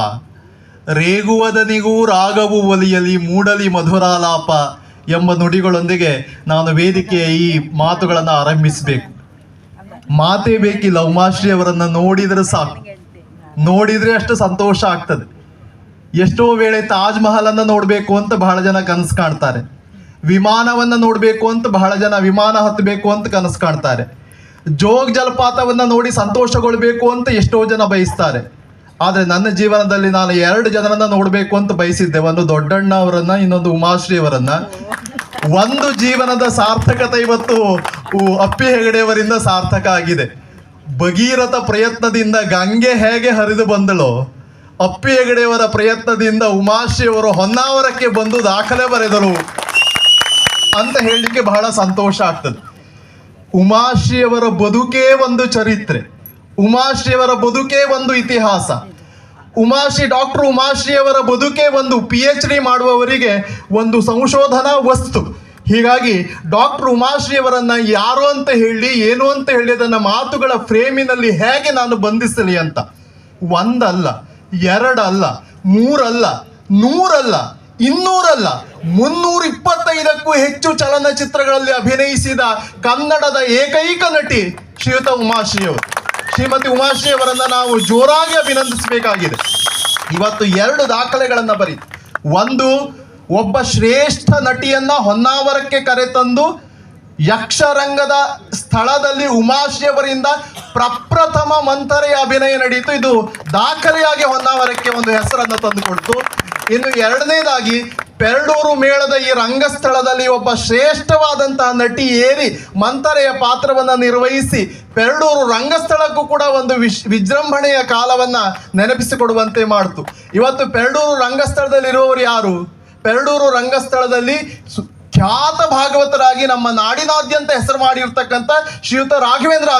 ರೇಗುವದನಿಗೂ ರಾಗವು ಒಲಿಯಲಿ ಮೂಡಲಿ ಮಧುರಾಲಾಪ ಎಂಬ ನುಡಿಗಳೊಂದಿಗೆ ನಾನು ವೇದಿಕೆಯ ಈ ಮಾತುಗಳನ್ನು ಆರಂಭಿಸಬೇಕು. ಮಾತೇ ಬೇಕಿಲ್ಲ, ಉಮಾಶ್ರೀ ಅವರನ್ನು ನೋಡಿದರೆ ಸಾಕು, ನೋಡಿದ್ರೆ ಅಷ್ಟು ಸಂತೋಷ ಆಗ್ತದೆ. ಎಷ್ಟೋ ವೇಳೆ ತಾಜ್ ಮಹಲ್ ಅನ್ನು ನೋಡಬೇಕು ಅಂತ ಬಹಳ ಜನ ಕನಸು ಕಾಣ್ತಾರೆ, ವಿಮಾನವನ್ನು ನೋಡಬೇಕು ಅಂತ ಬಹಳ ಜನ ವಿಮಾನ ಹತ್ತಬೇಕು ಅಂತ ಕನಸು ಕಾಣ್ತಾರೆ, ಜೋಗ ಜಲಪಾತವನ್ನು ನೋಡಿ ಸಂತೋಷಗೊಳ್ಬೇಕು ಅಂತ ಎಷ್ಟೋ ಜನ ಬಯಸ್ತಾರೆ. ಆದರೆ ನನ್ನ ಜೀವನದಲ್ಲಿ ನಾನು 2 ಜನರನ್ನ ನೋಡಬೇಕು ಅಂತ ಬಯಸಿದ್ದೆ, ಒಂದು ದೊಡ್ಡಣ್ಣ ಅವರನ್ನ, ಇನ್ನೊಂದು ಉಮಾಶ್ರೀ ಅವರನ್ನ. ಒಂದು ಜೀವನದ ಸಾರ್ಥಕತೆ ಇವತ್ತು ಅಪ್ಪಿ ಹೆಗಡೆಯವರಿಂದ ಸಾರ್ಥಕ ಆಗಿದೆ. ಭಗೀರಥ ಪ್ರಯತ್ನದಿಂದ ಗಂಗೆ ಹೇಗೆ ಹರಿದು ಬಂದಳೋ, ಅಪ್ಪಿ ಹೆಗಡೆಯವರ ಪ್ರಯತ್ನದಿಂದ ಉಮಾಶ್ರೀ ಅವರು ಹೊನ್ನಾವರಕ್ಕೆ ಬಂದು ದಾಖಲೆ ಬರೆದರು ಅಂತ ಹೇಳಲಿಕ್ಕೆ ಬಹಳ ಸಂತೋಷ ಆಗ್ತದೆ. ಉಮಾಶ್ರೀಯವರ ಬದುಕೇ ಒಂದು ಚರಿತ್ರೆ, ಉಮಾಶ್ರೀಯವರ ಬದುಕೇ ಒಂದು ಇತಿಹಾಸ. ಡಾಕ್ಟರ್ ಉಮಾಶ್ರೀಯವರ ಬದುಕೇ ಒಂದು PhD ಮಾಡುವವರಿಗೆ ಒಂದು ಸಂಶೋಧನಾ ವಸ್ತು. ಹೀಗಾಗಿ ಡಾಕ್ಟರ್ ಉಮಾಶ್ರೀಯವರನ್ನ ಯಾರು ಅಂತ ಹೇಳಿ, ಏನು ಅಂತ ಹೇಳಿ ಅದನ್ನ ಮಾತುಗಳ ಫ್ರೇಮಿನಲ್ಲಿ ಹೇಗೆ ನಾನು ಬಂಧಿಸಲಿ ಅಂತ, 1 ಅಲ್ಲ, 2 ಅಲ್ಲ, 3 ಅಲ್ಲ, 100 ಅಲ್ಲ, 200 ಅಲ್ಲ, 325ಕ್ಕೂ ಹೆಚ್ಚು ಚಲನಚಿತ್ರಗಳಲ್ಲಿ ಅಭಿನಯಿಸಿದ ಕನ್ನಡದ ಏಕೈಕ ನಟಿ ಶ್ರೀಮತಿ ಉಮಾಶ್ರೀ ಅವರನ್ನ ನಾವು ಜೋರಾಗಿ ಅಭಿನಂದಿಸಬೇಕಾಗಿದೆ. ಇವತ್ತು 2 ದಾಖಲೆಗಳನ್ನು ಬರೀ. ಒಂದು, ಒಬ್ಬ ಶ್ರೇಷ್ಠ ನಟಿಯನ್ನ ಹೊನ್ನಾವರಕ್ಕೆ ಕರೆತಂದು ಯಕ್ಷರಂಗದ ಸ್ಥಳದಲ್ಲಿ ಉಮಾಶ್ರೀ ಅವರಿಂದ ಪ್ರಪ್ರಥಮ ಮಂಥರೆಯ ಅಭಿನಯ ನಡೆಯಿತು. ಇದು ದಾಖಲೆಯಾಗಿ ಹೊನ್ನಾವರಕ್ಕೆ ಒಂದು ಹೆಸರನ್ನು ತಂದುಕೊಡ್ತು. ಇನ್ನು 2ನೇದಾಗಿ, ಪೆರಡೂರು ಮೇಳದ ಈ ರಂಗಸ್ಥಳದಲ್ಲಿ ಒಬ್ಬ ಶ್ರೇಷ್ಠವಾದಂತಹ ನಟಿ ಏರಿ ಮಂಥರೆಯ ಪಾತ್ರವನ್ನು ನಿರ್ವಹಿಸಿ ಪೆರಡೂರು ರಂಗಸ್ಥಳಕ್ಕೂ ಕೂಡ ಒಂದು ವಿಜೃಂಭಣೆಯ ಕಾಲವನ್ನು ನೆನಪಿಸಿಕೊಡುವಂತೆ ಮಾಡ್ತು. ಇವತ್ತು ಪೆರಡೂರು ರಂಗಸ್ಥಳದಲ್ಲಿರುವವರು ಯಾರು? ಪೆರಡೂರು ರಂಗಸ್ಥಳದಲ್ಲಿ ಖ್ಯಾತ ಭಾಗವತರಾಗಿ ನಮ್ಮ ನಾಡಿನಾದ್ಯಂತ ಹೆಸರು ಮಾಡಿರ್ತಕ್ಕಂಥ ಶ್ರೀಯುತ ರಾಘವೇಂದ್ರ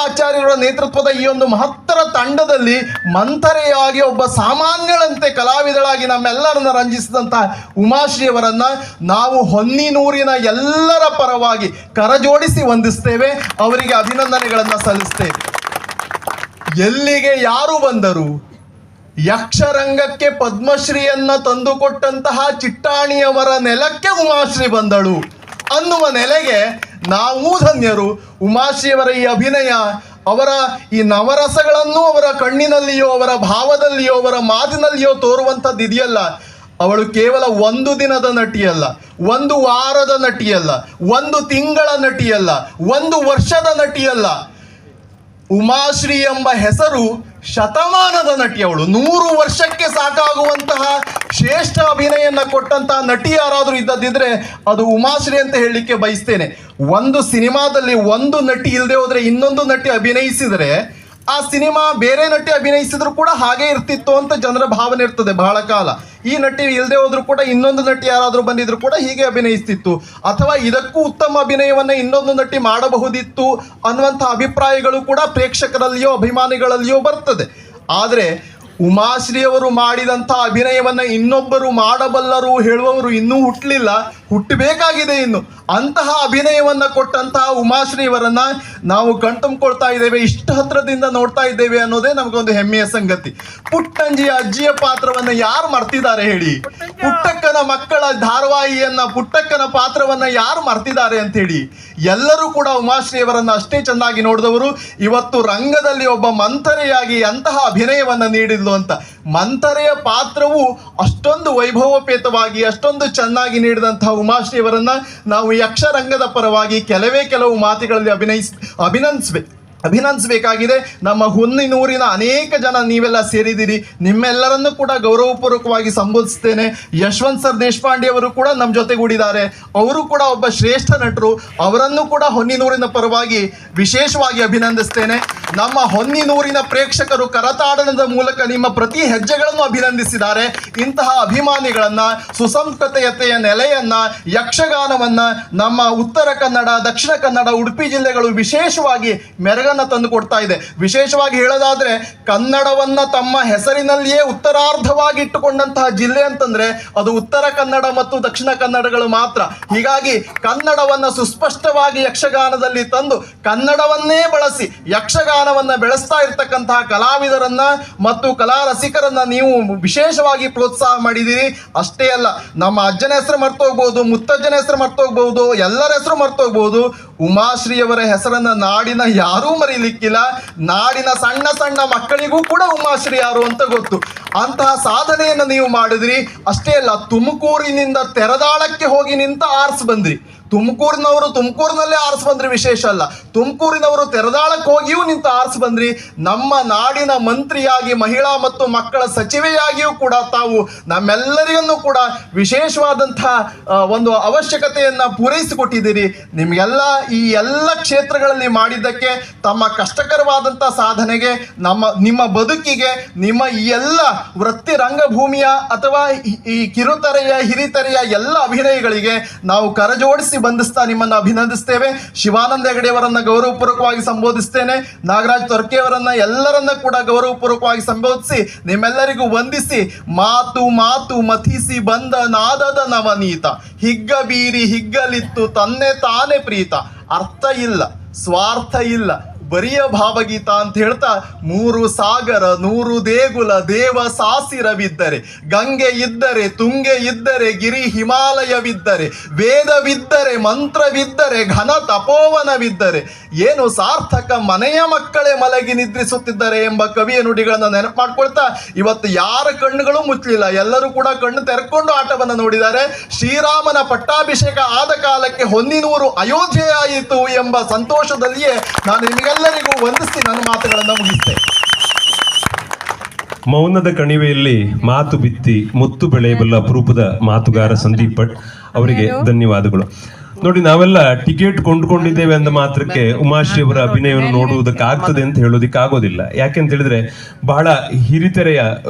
ಆಚಾರ್ಯರ ನೇತೃತ್ವದ ಈ ಒಂದು ಮಹತ್ತರ ತಂಡದಲ್ಲಿ ಮಂಥರೆಯಾಗಿ ಒಬ್ಬ ಸಾಮಾನ್ಯಳಂತೆ ಕಲಾವಿದಳಾಗಿ ನಮ್ಮೆಲ್ಲರನ್ನ ರಂಜಿಸಿದಂತಹ ಉಮಾಶ್ರೀಯವರನ್ನ ನಾವು ಹೊನ್ನಿನೂರಿನ ಎಲ್ಲರ ಪರವಾಗಿ ಕರಜೋಡಿಸಿ ವಂದಿಸ್ತೇವೆ, ಅವರಿಗೆ ಅಭಿನಂದನೆಗಳನ್ನು ಸಲ್ಲಿಸ್ತೇವೆ. ಎಲ್ಲಿಗೆ ಯಾರು ಬಂದರು? ಯಕ್ಷರಂಗಕ್ಕೆ ಪದ್ಮಶ್ರೀಯನ್ನ ತಂದುಕೊಟ್ಟಂತಹ ಚಿಟ್ಟಾಣಿಯವರ ನೆಲಕ್ಕೆ ಉಮಾಶ್ರೀ ಬಂದಳು ಅನ್ನುವ ನೆಲೆಗೆ ನಾವು ಧನ್ಯರು. ಉಮಾಶ್ರೀಯವರ ಈ ಅಭಿನಯ, ಅವರ ಈ ನವರಸಗಳನ್ನು ಅವರ ಕಣ್ಣಿನಲ್ಲಿಯೋ, ಅವರ ಭಾವದಲ್ಲಿಯೋ, ಅವರ ಮಾತಿನಲ್ಲಿಯೋ ತೋರುವಂಥದ್ದು ಇದೆಯಲ್ಲ, ಅವಳು ಕೇವಲ 1 ದಿನದ ನಟಿಯಲ್ಲ, 1 ವಾರದ ನಟಿಯಲ್ಲ, 1 ತಿಂಗಳ ನಟಿಯಲ್ಲ, 1 ವರ್ಷದ ನಟಿಯಲ್ಲ. ಉಮಾಶ್ರೀ ಎಂಬ ಹೆಸರು ಶತಮಾನದ ನಟಿ. ಅವಳು 100 ವರ್ಷಕ್ಕೆ ಸಾಕಾಗುವಂತಹ ಶ್ರೇಷ್ಠ ಅಭಿನಯನ ಕೊಟ್ಟಂತಹ ನಟಿ ಯಾರಾದರೂ ಇದ್ದದಿದ್ರೆ ಅದು ಉಮಾಶ್ರೀ ಅಂತ ಹೇಳಲಿಕ್ಕೆ ಬಯಸ್ತೇನೆ. ಒಂದು ಸಿನಿಮಾದಲ್ಲಿ 1 ನಟಿ ಇಲ್ಲದೆ ಹೋದ್ರೆ ಇನ್ನೊಂದು ನಟಿ ಅಭಿನಯಿಸಿದರೆ ಆ ಸಿನಿಮಾ ಬೇರೆ ನಟಿ ಅಭಿನಯಿಸಿದ್ರು ಕೂಡ ಹಾಗೆ ಇರ್ತಿತ್ತು ಅಂತ ಜನರ ಭಾವನೆ ಇರ್ತದೆ ಬಹಳ ಕಾಲ. ಈ ನಟಿ ಇಲ್ಲದೆ ಹೋದ್ರು ಕೂಡ ಇನ್ನೊಂದು ನಟಿ ಯಾರಾದರೂ ಬಂದಿದ್ರು ಕೂಡ ಹೀಗೆ ಅಭಿನಯಿಸ್ತಿತ್ತು, ಅಥವಾ ಇದಕ್ಕೂ ಉತ್ತಮ ಅಭಿನಯವನ್ನ ಇನ್ನೊಂದು ನಟಿ ಮಾಡಬಹುದಿತ್ತು ಅನ್ನುವಂಥ ಅಭಿಪ್ರಾಯಗಳು ಕೂಡ ಪ್ರೇಕ್ಷಕರಲ್ಲಿಯೋ ಅಭಿಮಾನಿಗಳಲ್ಲಿಯೋ ಬರ್ತದೆ. ಆದರೆ ಉಮಾಶ್ರೀ ಅವರು ಮಾಡಿದಂಥ ಅಭಿನಯವನ್ನ ಇನ್ನೊಬ್ಬರು ಮಾಡಬಲ್ಲರು ಹೇಳುವವರು ಇನ್ನೂ ಹುಟ್ಟಲಿಲ್ಲ, ಹುಟ್ಟಬೇಕಾಗಿದೆ ಇನ್ನು. ಅಂತಹ ಅಭಿನಯವನ್ನ ಕೊಟ್ಟಂತಹ ಉಮಾಶ್ರೀ ಅವರನ್ನ ನಾವು ಕಣ್ತುಂಬಿಕೊಳ್ತಾ ಇದ್ದೇವೆ, ಇಷ್ಟು ಹತ್ರದಿಂದ ನೋಡ್ತಾ ಇದ್ದೇವೆ ಅನ್ನೋದೇ ನಮಗೊಂದು ಹೆಮ್ಮೆಯ ಸಂಗತಿ. ಪುಟ್ಟಂಜಿಯ ಅಜ್ಜಿಯ ಪಾತ್ರವನ್ನ ಯಾರು ಮರ್ತಿದ್ದಾರೆ ಹೇಳಿ? ಪುಟ್ಟಕ್ಕನ ಮಕ್ಕಳ ಧಾರಾವಾಹಿಯನ್ನ, ಪುಟ್ಟಕ್ಕನ ಪಾತ್ರವನ್ನ ಯಾರು ಮರ್ತಿದ್ದಾರೆ ಅಂತ ಹೇಳಿ? ಎಲ್ಲರೂ ಕೂಡ ಉಮಾಶ್ರೀ ಅವರನ್ನ ಅಷ್ಟೇ ಚೆನ್ನಾಗಿ ನೋಡಿದವರು. ಇವತ್ತು ರಂಗದಲ್ಲಿ ಒಬ್ಬ ಮಂಥರೆಯಾಗಿ ಅಂತಹ ಅಭಿನಯವನ್ನ ನೀಡಿದ್ಲು ಅಂತ. ಮಂಥರೆಯ ಪಾತ್ರವು ಅಷ್ಟೊಂದು ವೈಭವಪೇತವಾಗಿ ಅಷ್ಟೊಂದು ಚೆನ್ನಾಗಿ ನೀಡಿದಂತಹ ಉಮಾಶ್ರೀ ಅವರನ್ನ ನಾವು ಯಕ್ಷರಂಗದ ಪರವಾಗಿ ಕೆಲವು ಮಾತುಗಳಲ್ಲಿ ಅಭಿನಂದಿಸಬೇಕಾಗಿದೆ. ನಮ್ಮ ಹೊನ್ನಿನೂರಿನ ಅನೇಕ ಜನ ನೀವೆಲ್ಲ ಸೇರಿದ್ದೀರಿ, ನಿಮ್ಮೆಲ್ಲರನ್ನು ಕೂಡ ಗೌರವಪೂರ್ವಕವಾಗಿ ಸಂಬೋಧಿಸ್ತೇನೆ. ಯಶವಂತ್ ಸರ್ ದೇಶಪಾಂಡೆ ಅವರು ಕೂಡ ನಮ್ಮ ಜೊತೆಗೂಡಿದ್ದಾರೆ, ಅವರು ಕೂಡ ಒಬ್ಬ ಶ್ರೇಷ್ಠ ನಟರು, ಅವರನ್ನು ಕೂಡ ಹೊನ್ನಿನೂರಿನ ಪರವಾಗಿ ವಿಶೇಷವಾಗಿ ಅಭಿನಂದಿಸ್ತೇನೆ. ನಮ್ಮ ಹೊನ್ನಿನೂರಿನ ಪ್ರೇಕ್ಷಕರು ಕರತಾಡನದ ಮೂಲಕ ನಿಮ್ಮ ಪ್ರತಿ ಹೆಜ್ಜೆಗಳನ್ನು ಅಭಿನಂದಿಸಿದ್ದಾರೆ. ಇಂತಹ ಅಭಿಮಾನಿಗಳನ್ನ, ಸುಸಂಸ್ಕೃತತೆಯ ನೆಲೆಯನ್ನ, ಯಕ್ಷಗಾನವನ್ನ ನಮ್ಮ ಉತ್ತರ ಕನ್ನಡ, ದಕ್ಷಿಣ ಕನ್ನಡ, ಉಡುಪಿ ಜಿಲ್ಲೆಗಳು ವಿಶೇಷವಾಗಿ ಮೆರಗನ್ನ ತಂದು ಕೊಡ್ತಾ ಇದೆ. ವಿಶೇಷವಾಗಿ ಹೇಳೋದಾದ್ರೆ ಕನ್ನಡವನ್ನ ತಮ್ಮ ಹೆಸರಿನಲ್ಲಿಯೇ ಉತ್ತರಾರ್ಧವಾಗಿ ಇಟ್ಟುಕೊಂಡಂತಹ ಜಿಲ್ಲೆ ಅಂತಂದ್ರೆ ಅದು ಉತ್ತರ ಕನ್ನಡ ಮತ್ತು ದಕ್ಷಿಣ ಕನ್ನಡಗಳು ಮಾತ್ರ. ಹೀಗಾಗಿ ಕನ್ನಡವನ್ನ ಸುಸ್ಪಷ್ಟವಾಗಿ ಯಕ್ಷಗಾನದಲ್ಲಿ ತಂದು ಕನ್ನಡವನ್ನೇ ಬಳಸಿ ಯಕ್ಷಗಾನವನ್ನ ಬೆಳೆಸ್ತಾ ಇರ್ತಕ್ಕಂತಹ ಕಲಾವಿದರನ್ನ ಮತ್ತು ಕಲಾ ರಸಿಕರನ್ನ ನೀವು ವಿಶೇಷವಾಗಿ ಪ್ರೋತ್ಸಾಹ ಮಾಡಿದ್ದೀರಿ. ಅಷ್ಟೇ ಅಲ್ಲ, ನಮ್ಮ ಅಜ್ಜನ ಹೆಸರು ಮರ್ತೋಗ್ಬೋದು, ಮುತ್ತಜ್ಜನ ಹೆಸರು ಮರ್ತೋಗ್ಬೋದು, ಎಲ್ಲರ ಹೆಸರು ಮರ್ತೋಗ್ಬೋದು, ಉಮಾಶ್ರೀಯವರ ಹೆಸರನ್ನ ನಾಡಿನ ಯಾರೂ ಮರೀಲಿಕ್ಕಿಲ್ಲ. ನಾಡಿನ ಸಣ್ಣ ಸಣ್ಣ ಮಕ್ಕಳಿಗೂ ಕೂಡ ಉಮಾಶ್ರೀ ಯಾರು ಅಂತ ಗೊತ್ತು. ಅಂತಹ ಸಾಧನೆಯನ್ನು ನೀವು ಮಾಡಿದ್ರಿ. ಅಷ್ಟೇ ಅಲ್ಲ, ತುಮಕೂರಿನಿಂದ ತೆರದಾಳಕ್ಕೆ ಹೋಗಿ ನಿಂತ ಆರ್ಸ್ ಬಂದ್ರಿ. ತುಮಕೂರಿನವರು ತುಮಕೂರಿನಲ್ಲೇ ಆರ್ಸ್ ಬಂದ್ರಿ, ವಿಶೇಷ ಅಲ್ಲ. ತುಮಕೂರಿನವರು ತೆರದಾಳಕ್ಕೆ ಹೋಗಿಯೂ ನಿಂತ ಆರ್ಸ್ ಬಂದ್ರಿ. ನಮ್ಮ ನಾಡಿನ ಮಂತ್ರಿಯಾಗಿ, ಮಹಿಳಾ ಮತ್ತು ಮಕ್ಕಳ ಸಚಿವೆಯಾಗಿಯೂ ಕೂಡ ತಾವು ನಮ್ಮೆಲ್ಲರಿಗೂ ಕೂಡ ವಿಶೇಷವಾದಂತಹ ಒಂದು ಅವಶ್ಯಕತೆಯನ್ನ ಪೂರೈಸಿಕೊಟ್ಟಿದ್ದೀರಿ. ನಿಮಗೆಲ್ಲ ಈ ಎಲ್ಲ ಕ್ಷೇತ್ರಗಳಲ್ಲಿ ಮಾಡಿದ್ದಕ್ಕೆ, ತಮ್ಮ ಕಷ್ಟಕರವಾದಂಥ ಸಾಧನೆಗೆ, ನಿಮ್ಮ ಬದುಕಿಗೆ, ನಿಮ್ಮ ಈ ಎಲ್ಲ ವೃತ್ತಿ ರಂಗಭೂಮಿಯ ಅಥವಾ ಈ ಕಿರುತೆರೆಯ, ಹಿರಿತೆರೆಯ ಎಲ್ಲ ಅಭಿನಯಗಳಿಗೆ ನಾವು ಕರಜೋಡಿಸಿ ಬಂಧಿಸ್ತಾ ನಿಮ್ಮನ್ನು ಅಭಿನಂದಿಸ್ತೇವೆ. ಶಿವಾನಂದ ಹೆಗಡೆಯವರನ್ನ ಗೌರವಪೂರ್ವಕವಾಗಿ ಸಂಬೋಧಿಸ್ತೇನೆ. ನಾಗರಾಜ್ ತೊರ್ಕೆಯವರನ್ನ ಎಲ್ಲರನ್ನ ಕೂಡ ಗೌರವಪೂರ್ವಕವಾಗಿ ಸಂಬೋಧಿಸಿ ನಿಮ್ಮೆಲ್ಲರಿಗೂ ವಂದಿಸಿ, ಮಾತು ಮಾತು ಮಥಿಸಿ ಬಂದ ನಾದದ ನವನೀತ, ಹಿಗ್ಗ ಬೀರಿ ಹಿಗ್ಗಲಿತ್ತು ತನ್ನೆ ತಾನೇ ಪ್ರೀತ, ಅರ್ಥ ಇಲ್ಲ, ಸ್ವಾರ್ಥ ಇಲ್ಲ, ಬರಿಯ ಭಾವಗೀತ ಅಂತ ಹೇಳ್ತಾ, 3 ಸಾಗರ 100 ದೇಗುಲ ದೇವ ಸಾಸಿರವಿದ್ದರೆ, ಗಂಗೆ ಇದ್ದರೆ ತುಂಗೆ ಇದ್ದರೆ, ಗಿರಿ ಹಿಮಾಲಯವಿದ್ದರೆ, ವೇದವಿದ್ದರೆ ಮಂತ್ರವಿದ್ದರೆ, ಘನ ತಪೋವನವಿದ್ದರೆ, ಏನು ಸಾರ್ಥಕ ಮನೆಯ ಮಕ್ಕಳೇ ಮಲಗಿ ನಿದ್ರಿಸುತ್ತಿದ್ದಾರೆ ಎಂಬ ಕವಿಯ ನುಡಿಗಳನ್ನು ನೆನಪು ಮಾಡ್ಕೊಳ್ತಾ, ಇವತ್ತು ಯಾರ ಕಣ್ಣುಗಳು ಮುಚ್ಚಲಿಲ್ಲ, ಎಲ್ಲರೂ ಕೂಡ ಕಣ್ಣು ತೆರೆಕೊಂಡು ಆಟವನ್ನು ನೋಡಿದ್ದಾರೆ. ಶ್ರೀರಾಮನ ಪಟ್ಟಾಭಿಷೇಕ ಆದ ಕಾಲಕ್ಕೆ ಹೊನ್ನಿನೂರು ಅಯೋಧ್ಯೆಯಾಯಿತು ಎಂಬ ಸಂತೋಷದಲ್ಲಿಯೇ ನಾನು ನಿಮಗೆಲ್ಲರಿಗೂ ವಂದಿಸಿ ನನ್ನ ಮಾತುಗಳನ್ನು ಮುಗಿಸ್ತೇನೆ. ಮೌನದ ಕಣಿವೆಯಲ್ಲಿ ಮಾತು ಬಿತ್ತಿ ಮುತ್ತು ಬೆಳೆಯಬಲ್ಲ ಅಪರೂಪದ ಮಾತುಗಾರ ಸಂದೀಪ್ ಭಟ್ ಅವರಿಗೆ ಧನ್ಯವಾದಗಳು. ನೋಡಿ, ನಾವೆಲ್ಲ ಟಿಕೆಟ್ ಕೊಂಡ್ಕೊಂಡಿದ್ದೇವೆ ಅಂದ ಮಾತ್ರಕ್ಕೆ ಉಮಾಶ್ರೀ ಅವರ ಅಭಿನಯವನ್ನು ನೋಡುವುದಕ್ಕೆ ಆಗ್ತದೆ ಅಂತ ಹೇಳೋದಿಕ್ಕೆ ಆಗೋದಿಲ್ಲ. ಯಾಕೆಂತ ಹೇಳಿದ್ರೆ ಬಹಳ ಹಿರಿತೆರೆಯ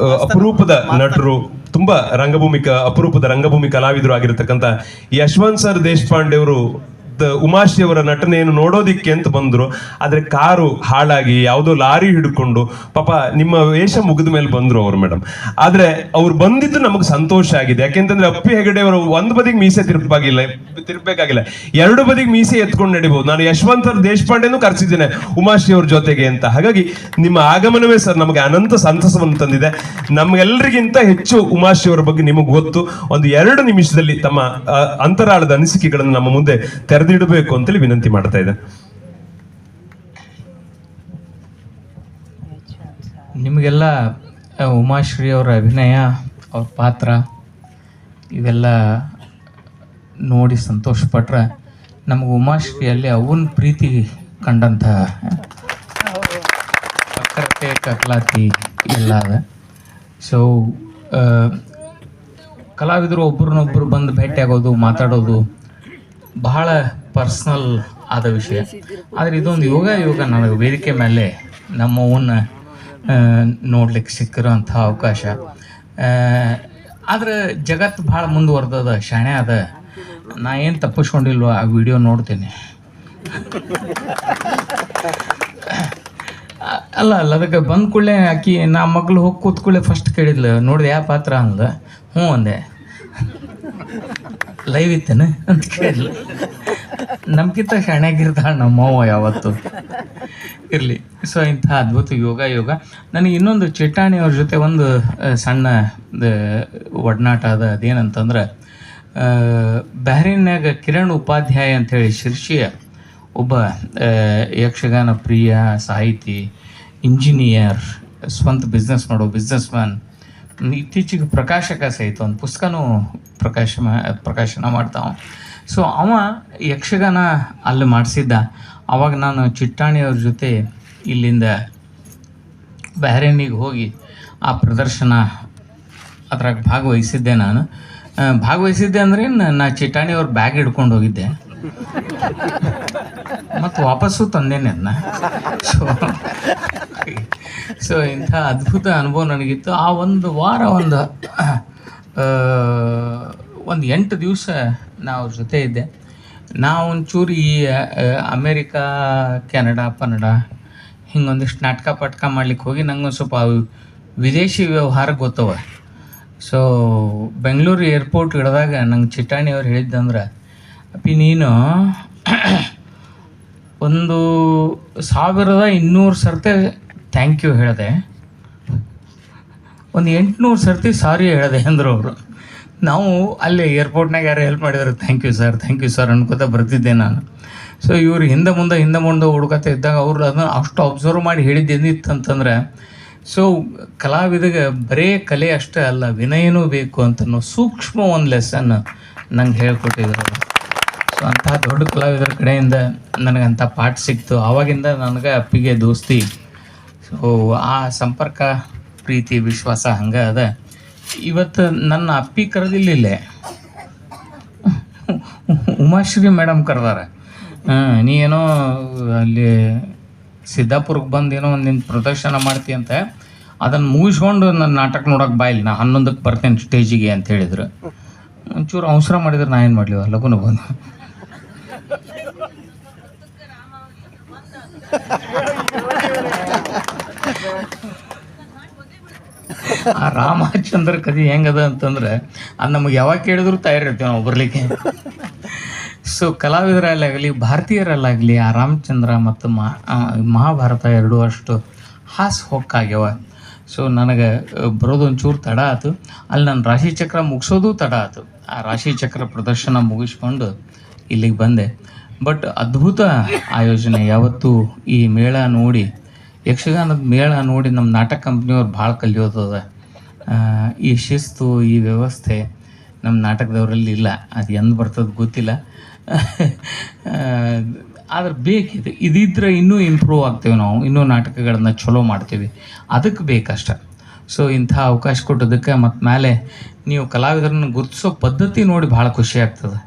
ಅಪರೂಪದ ನಟರು, ತುಂಬಾ ಅಪರೂಪದ ರಂಗಭೂಮಿ ಕಲಾವಿದರು ಆಗಿರತಕ್ಕಂಥ ಯಶವಂತ್ ಸರ್ ದೇಶಪಾಂಡೆ ಅವರು ಉಮಾಶ್ರೀ ಅವರ ನಟನೆಯನ್ನು ನೋಡೋದಿಕ್ಕೆ ಅಂತ ಬಂದ್ರು. ಆದ್ರೆ ಕಾರು ಹಾಳಾಗಿ ಯಾವುದೋ ಲಾರಿ ಹಿಡ್ಕೊಂಡು ಪಾಪ ನಿಮ್ಮ ವೇಷ ಮುಗಿದ ಮೇಲೆ ಬಂದ್ರು ಅವರು ಮೇಡಮ್. ಆದ್ರೆ ಅವ್ರು ಬಂದಿದ್ದು ನಮಗೆ ಸಂತೋಷ ಆಗಿದೆ. ಯಾಕೆಂತಂದ್ರೆ ಅಪ್ಪಿ ಹೆಗಡೆ ಅವರು ಒಂದ್ ಬದಿಗೆ ಮೀಸೆ ತಿರ್ಬೇಕಾಗಿಲ್ಲ, 2 ಬದಿಗೆ ಮೀಸೆ ಎತ್ಕೊಂಡು ನಡಿಬಹುದು. ನಾನು ಯಶವಂತ್ ದೇಶಪಾಂಡೆನೂ ಕರೆಸಿದ್ದೇನೆ ಉಮಾಶ್ರೀ ಅವ್ರ ಜೊತೆಗೆ ಅಂತ. ಹಾಗಾಗಿ ನಿಮ್ಮ ಆಗಮನವೇ ಸರ್ ನಮಗೆ ಅನಂತ ಸಂತಸವನ್ನು ತಂದಿದೆ. ನಮ್ಗೆಲ್ಲರಿಗಿಂತ ಹೆಚ್ಚು ಉಮಾಶ್ರೀ ಅವರ ಬಗ್ಗೆ ನಿಮಗೆ ಗೊತ್ತು. ಒಂದು 2 ನಿಮಿಷದಲ್ಲಿ ತಮ್ಮ ಅಂತರಾಳದ ಅನಿಸಿಕೆಗಳನ್ನು ನಮ್ಮ ಮುಂದೆ ತೆರೆದಿಡಬೇಕು ಅಂತೇಳಿ ವಿನಂತಿ ಮಾಡ್ತಾ ಇದೆ. ನಿಮಗೆಲ್ಲ ಉಮಾಶ್ರೀ ಅವರ ಅಭಿನಯ, ಅವ್ರ ಪಾತ್ರ ಇವೆಲ್ಲ ನೋಡಿ ಸಂತೋಷಪಟ್ರೆ ನಮಗೆ ಉಮಾಶ್ರೀಯಲ್ಲಿ ಅವನ ಪ್ರೀತಿ ಕಂಡಂಥ ಅಕ್ಕರತೆ ಕಕ್ಲಾತಿ ಎಲ್ಲ ಅದ. ಸೊ ಕಲಾವಿದರು ಒಬ್ರನ್ನೊಬ್ರು ಬಂದು ಭೇಟಿ ಆಗೋದು, ಮಾತಾಡೋದು ಬಹಳ ಪರ್ಸ್ನಲ್ ಆದ ವಿಷಯ. ಆದರೆ ಇದೊಂದು ಯೋಗ ನನಗೆ ವೇದಿಕೆ ಮೇಲೆ ನಮ್ಮವನ್ನ ನೋಡ್ಲಿಕ್ಕೆ ಸಿಕ್ಕಿರೋಂಥ ಅವಕಾಶ. ಆದರೆ ಜಗತ್ತು ಭಾಳ ಮುಂದುವರೆದದ, ಶಾಣೆ ಅದ. ನಾ ಏನು ತಪ್ಪಿಸ್ಕೊಂಡಿಲ್ವ, ಆ ವಿಡಿಯೋ ನೋಡ್ತೀನಿ. ಅಲ್ಲ ಅದಕ್ಕೆ ಬಂದ ಕೂಡಲೇ ಆಕಿ ನಾ ಮಗಳು ಹೋಗಿ ಕೂತ್ಕೊಳ್ಳೆ ಫಸ್ಟ್ ಕೇಳಿದ್ಲು, ನೋಡಿದೆ ಯಾವ ಪಾತ್ರ ಅಂದ. ಹ್ಞೂ ಅಂದೆ. ಲೈವ್ ಇತ್ತೇನೆ ಅಂತ ಕೇಳಿಲ್ಲ. ನಮ್ಗಿಂತ ಶಾಣ್ಯಾಗಿರ್ತಾಳೆ ನಮ್ಮವ್ವ ಯಾವತ್ತು ಇರಲಿ. ಸೊ ಇಂಥ ಅದ್ಭುತ ಯೋಗ ನನಗೆ ಇನ್ನೊಂದು ಚಿಟ್ಟಾಣಿ ಅವ್ರ ಜೊತೆ ಒಂದು ಸಣ್ಣ ಒಡನಾಟ ಅದ. ಅದೇನಂತಂದ್ರೆ ಬಹ್ರೇನ್ಯಾಗ ಕಿರಣ್ ಉಪಾಧ್ಯಾಯ ಅಂಥೇಳಿ ಶಿರ್ಷಿಯ ಒಬ್ಬ ಯಕ್ಷಗಾನ ಪ್ರಿಯ ಸಾಹಿತಿ, ಇಂಜಿನಿಯರ್, ಸ್ವಂತ ಬಿಸ್ನೆಸ್ ಮಾಡೋ ಬಿಸ್ನೆಸ್ ಮ್ಯಾನ್. ಇತ್ತೀಚೆಗೆ ಪ್ರಕಾಶಕ ಸಹಿತ ಒಂದು ಪುಸ್ತಕನೂ ಪ್ರಕಾಶನ ಮಾಡ್ತಾವ. ಸೊ ಅವ ಯಕ್ಷಗಾನ ಅಲ್ಲಿ ಮಾಡಿಸಿದ್ದ. ಅವಾಗ ನಾನು ಚಿಟ್ಟಾಣಿಯವ್ರ ಜೊತೆ ಇಲ್ಲಿಂದ ಬಹ್ರೇನಿಗೆ ಹೋಗಿ ಆ ಪ್ರದರ್ಶನ ಅದ್ರಾಗ ಭಾಗವಹಿಸಿದ್ದೆ. ನಾನು ಭಾಗವಹಿಸಿದ್ದೆ ಅಂದರೆ ನಾ ಚಿಟ್ಟಾಣಿಯವ್ರ ಬ್ಯಾಗ್ ಹಿಡ್ಕೊಂಡು ಹೋಗಿದ್ದೆ. ಮತ್ತು ವಾಪಸ್ಸು ತಂದೇನೆ ಅದನ್ನ. ಸೊ ಇಂಥ ಅದ್ಭುತ ಅನುಭವ ನನಗಿತ್ತು. ಆ ಒಂದು ವಾರ ಒಂದು 8 ದಿವಸ ನಾವು ಅವ್ರ ಜೊತೆ ಇದ್ದೆ. ನಾವು ಒಂಚೂರು ಈ ಅಮೇರಿಕಾ, ಕೆನಡಾ, ಪನ್ನಡ ಹಿಂಗೊಂದಿಷ್ಟು ನಾಟಕ ಮಾಡ್ಲಿಕ್ಕೆ ಹೋಗಿ ನಂಗೆ ಒಂದು ಸ್ವಲ್ಪ ವಿದೇಶಿ ವ್ಯವಹಾರ ಗೊತ್ತವ. ಸೊ ಬೆಂಗಳೂರು ಏರ್ಪೋರ್ಟ್ ಇಳಿದಾಗ ನಂಗೆ ಚಿಟ್ಟಾಣಿಯವ್ರು ಹೇಳಿದ್ದಂದ್ರೆ, ಅಪ್ಪಿ ನೀನು 1200 ಸರ್ತಿ ಥ್ಯಾಂಕ್ ಯು ಹೇಳಿದೆ, 800 ಸರ್ತಿ ಸಾರಿ ಹೇಳಿದೆ ಅಂದರು ಅವರು. ನಾವು ಅಲ್ಲಿ ಏರ್ಪೋರ್ಟ್ನಾಗ ಯಾರು ಹೆಲ್ಪ್ ಮಾಡಿದ್ರು, ಥ್ಯಾಂಕ್ ಯು ಸರ್ ಅನ್ಕೋತಾ ಬರ್ತಿದ್ದೆ ನಾನು. ಸೊ ಇವರು ಹಿಂದೆ ಮುಂದೆ ಹುಡುಕತ್ತೆ ಇದ್ದಾಗ ಅವರು ಅದನ್ನು ಅಷ್ಟು ಅಬ್ಸರ್ವ್ ಮಾಡಿ ಹೇಳಿದ್ದೇನಿತ್ತಂತಂದ್ರೆ, ಸೊ ಕಲಾವಿದಗೆ ಬರೇ ಕಲೆ ಅಷ್ಟೇ ಅಲ್ಲ, ವಿನಯನೂ ಬೇಕು ಅಂತನೋ ಸೂಕ್ಷ್ಮ ಒಂದು ಲೆಸನ್ ನಂಗೆ ಹೇಳ್ಕೊಟ್ಟಿದ್ರು. ಸೊ ಅಂಥ ದೊಡ್ಡ ಕಲಾವಿದರ ಕಡೆಯಿಂದ ನನಗಂಥ ಪಾಠ ಸಿಕ್ತು. ಆವಾಗಿಂದ ನನಗೆ ಅಪ್ಪಿಗೆ ದೋಸ್ತಿ. ಸೊ ಆ ಸಂಪರ್ಕ, ಪ್ರೀತಿ, ವಿಶ್ವಾಸ ಹಂಗೆ ಅದ. ಇವತ್ತು ನನ್ನ ಅಪ್ಪಿ ಕರೆದಿಲ್ಲೇ ಉಮಾಶ್ರೀ ಮೇಡಮ್ ಕರೆದಾರ. ನೀ ಏನೋ ಅಲ್ಲಿ ಸಿದ್ದಾಪುರಕ್ಕೆ ಬಂದು ಏನೋ ಒಂದು ನಿನ್ನ ಪ್ರದರ್ಶನ ಮಾಡ್ತೀಯಂತ, ಅದನ್ನು ಮುಗಿಸ್ಕೊಂಡು ನನ್ನ ನಾಟಕ ನೋಡೋಕೆ ಬಾಯಿಲ್ಲ, ನಾ 11ಕ್ಕೆ ಬರ್ತೇನೆ ಸ್ಟೇಜಿಗೆ ಅಂತ ಹೇಳಿದ್ರು. ಒಂಚೂರು ಅವಸರ ಮಾಡಿದ್ರೆ ನಾ ಏನು ಮಾಡಲಿವ, ಲಗುನ ಬಂದು ಆ ರಾಮಚಂದ್ರ ಕಥೆ ಹೆಂಗದ ಅಂತಂದ್ರೆ, ಅದು ನಮಗೆ ಯಾವಾಗ ಕೇಳಿದ್ರು ತಯಾರಿರ್ತೀವಿ ನಾವು ಬರಲಿಕ್ಕೆ. ಸೊ ಕಲಾವಿದರಲ್ಲಾಗಲಿ, ಭಾರತೀಯರಲ್ಲಾಗಲಿ ಆ ರಾಮಚಂದ್ರ ಮತ್ತು ಮಹಾಭಾರತ ಎರಡೂ ಅಷ್ಟು ಹೊಕ್ಕಾಗ್ಯವ. ಸೊ ನನಗೆ ಬರೋದು ಒಂಚೂರು ತಡ ಆಯ್ತು. ಅಲ್ಲಿ ನನ್ನ ರಾಶಿಚಕ್ರ ಮುಗಿಸೋದು ತಡ ಆಯ್ತು. ಆ ರಾಶಿಚಕ್ರ ಪ್ರದರ್ಶನ ಮುಗಿಸ್ಕೊಂಡು ಇಲ್ಲಿಗೆ ಬಂದೆ. ಬಟ್ ಅದ್ಭುತ ಆಯೋಜನೆ. ಯಾವತ್ತೂ ಈ ಮೇಳ ನೋಡಿ, ಯಕ್ಷಗಾನದ ಮೇಳ ನೋಡಿ ನಮ್ಮ ನಾಟಕ ಕಂಪ್ನಿಯವ್ರು ಭಾಳ ಕಲಿಯೋದದ. ಈ ಶಿಸ್ತು, ಈ ವ್ಯವಸ್ಥೆ ನಮ್ಮ ನಾಟಕದವರಲ್ಲಿ ಇಲ್ಲ. ಅದು ಎಂದು ಬರ್ತದೆ ಗೊತ್ತಿಲ್ಲ, ಆದ್ರೆ ಬೇಕಿದೆ. ಇದಿದ್ರೆ ಇನ್ನೂ ಇಂಪ್ರೂವ್ ಆಗ್ತೇವೆ ನಾವು, ಇನ್ನೂ ನಾಟಕಗಳನ್ನು ಚಲೋ ಮಾಡ್ತೀವಿ. ಅದಕ್ಕೆ ಬೇಕಷ್ಟ. ಸೊ ಇಂಥ ಅವಕಾಶ ಕೊಟ್ಟೋದಕ್ಕೆ ಮತ್ತು ಮೇಲೆ ನೀವು ಕಲಾವಿದರನ್ನು ಗುರುತಿಸೋ ಪದ್ಧತಿ ನೋಡಿ ಭಾಳ ಖುಷಿ ಆಗ್ತದೆ.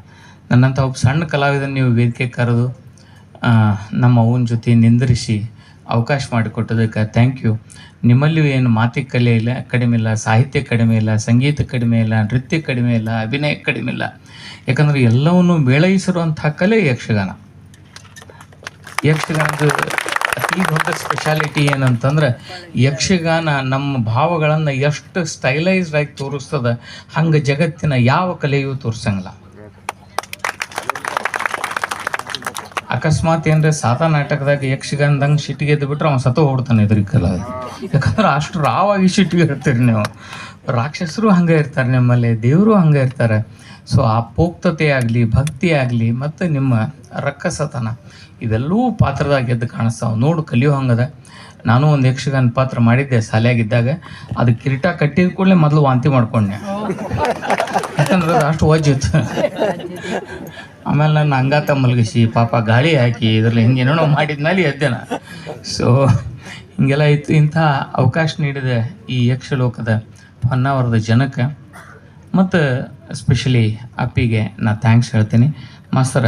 ನನ್ನಂಥ ಒಬ್ಬ ಸಣ್ಣ ಕಲಾವಿದನ ನೀವು ವೇದಿಕೆ ಕರೆದು ನಮ್ಮ ಅವನ ಜೊತೆ ನಿಂದ್ರಿಸಿ ಅವಕಾಶ ಮಾಡಿಕೊಟ್ಟೋದಕ್ಕೆ ಥ್ಯಾಂಕ್ ಯು. ನಿಮ್ಮಲ್ಲಿಯೂ ಏನು ಮಾತಿಗೆ ಕಲೆ ಇಲ್ಲ, ಕಡಿಮೆ ಇಲ್ಲ, ಸಾಹಿತ್ಯ ಕಡಿಮೆ ಇಲ್ಲ, ಸಂಗೀತ ಕಡಿಮೆ ಇಲ್ಲ, ನೃತ್ಯ ಕಡಿಮೆ ಇಲ್ಲ, ಅಭಿನಯ ಕಡಿಮೆ ಇಲ್ಲ. ಯಾಕಂದರೆ ಎಲ್ಲವನ್ನು ಮೇಳೈಸಿರುವಂಥ ಕಲೆ ಯಕ್ಷಗಾನ. ಯಕ್ಷಗಾನದ ಅತಿ ದೊಡ್ಡ ಸ್ಪೆಷಾಲಿಟಿ ಏನಂತಂದ್ರೆ, ಯಕ್ಷಗಾನ ನಮ್ಮ ಭಾವಗಳನ್ನು ಎಷ್ಟು ಸ್ಟೈಲೈಸ್ಡ್ ಆಗಿ ತೋರಿಸ್ತದೆ, ಹಂಗೆ ಜಗತ್ತಿನ ಯಾವ ಕಲೆಯೂ ತೋರಿಸಂಗಿಲ್ಲ. ಅಕಸ್ಮಾತ್ ಏನ್ರೆ ಸಾದಾ ನಾಟಕದಾಗ ಯಕ್ಷಗಾನದಂಗೆ ಸಿಟ್ಟಿಗೆ ಎದ್ದು ಬಿಟ್ರೆ ಅವ್ನು ಸತ್ತು ಹೊಡ್ತಾನೆ ಎದುರಿಗೆ ಕಲಾವಿದ. ಯಾಕಂದ್ರೆ ಅಷ್ಟು ರಾವಾಗಿ ಸಿಟ್ಟಿಗೆ ಇರ್ತೀರಿ ನೀವು. ರಾಕ್ಷಸರು ಹಂಗೆ ಇರ್ತಾರೆ ನಿಮ್ಮಲ್ಲಿ, ದೇವರು ಹಂಗೆ ಇರ್ತಾರೆ. ಸೊ ಆ ಪೋಕ್ತತೆ ಆಗಲಿ, ಭಕ್ತಿ ಆಗಲಿ, ಮತ್ತು ನಿಮ್ಮ ರಕ್ಕಸತನ ಇವೆಲ್ಲವೂ ಪಾತ್ರದಾಗ ಎದ್ದು ಕಾಣಿಸ್ತಾವೆ. ನೋಡು ಕಲಿಯೋ ಹಂಗದ. ನಾನು ಒಂದು ಯಕ್ಷಗಾನ ಪಾತ್ರ ಮಾಡಿದ್ದೆ ಶಾಲೆಯಾಗಿದ್ದಾಗ. ಅದು ಕಿರೀಟ ಕಟ್ಟಿದ ಕೂಡಲೇ ಮೊದಲು ವಾಂತಿ ಮಾಡ್ಕೊಂಡೆ, ಯಾಕಂದ್ರೆ ಅದು ಅಷ್ಟು ವಜ್ಜಿತ್ತು. ಆಮೇಲೆ ನನ್ನ ಅಂಗಾತ ಮಲಗಿಸಿ ಪಾಪ ಗಾಳಿ ಹಾಕಿ ಇದರಲ್ಲಿ ಹಿಂಗೇನೋ ಮಾಡಿದ್ಮೇಲೆ ಎದ್ದೆನ. ಸೊ ಹಿಂಗೆಲ್ಲ ಇತ್ತು. ಇಂಥ ಅವಕಾಶ ನೀಡಿದ ಈ ಯಕ್ಷಲೋಕದ ಹೊನ್ನಾವರದ ಜನಕ್ಕೆ ಮತ್ತು ಸ್ಪೆಷಲಿ ಅಪ್ಪಿಗೆ ನಾ ಥ್ಯಾಂಕ್ಸ್ ಹೇಳ್ತೀನಿ. ಮಾಸ್ತರ,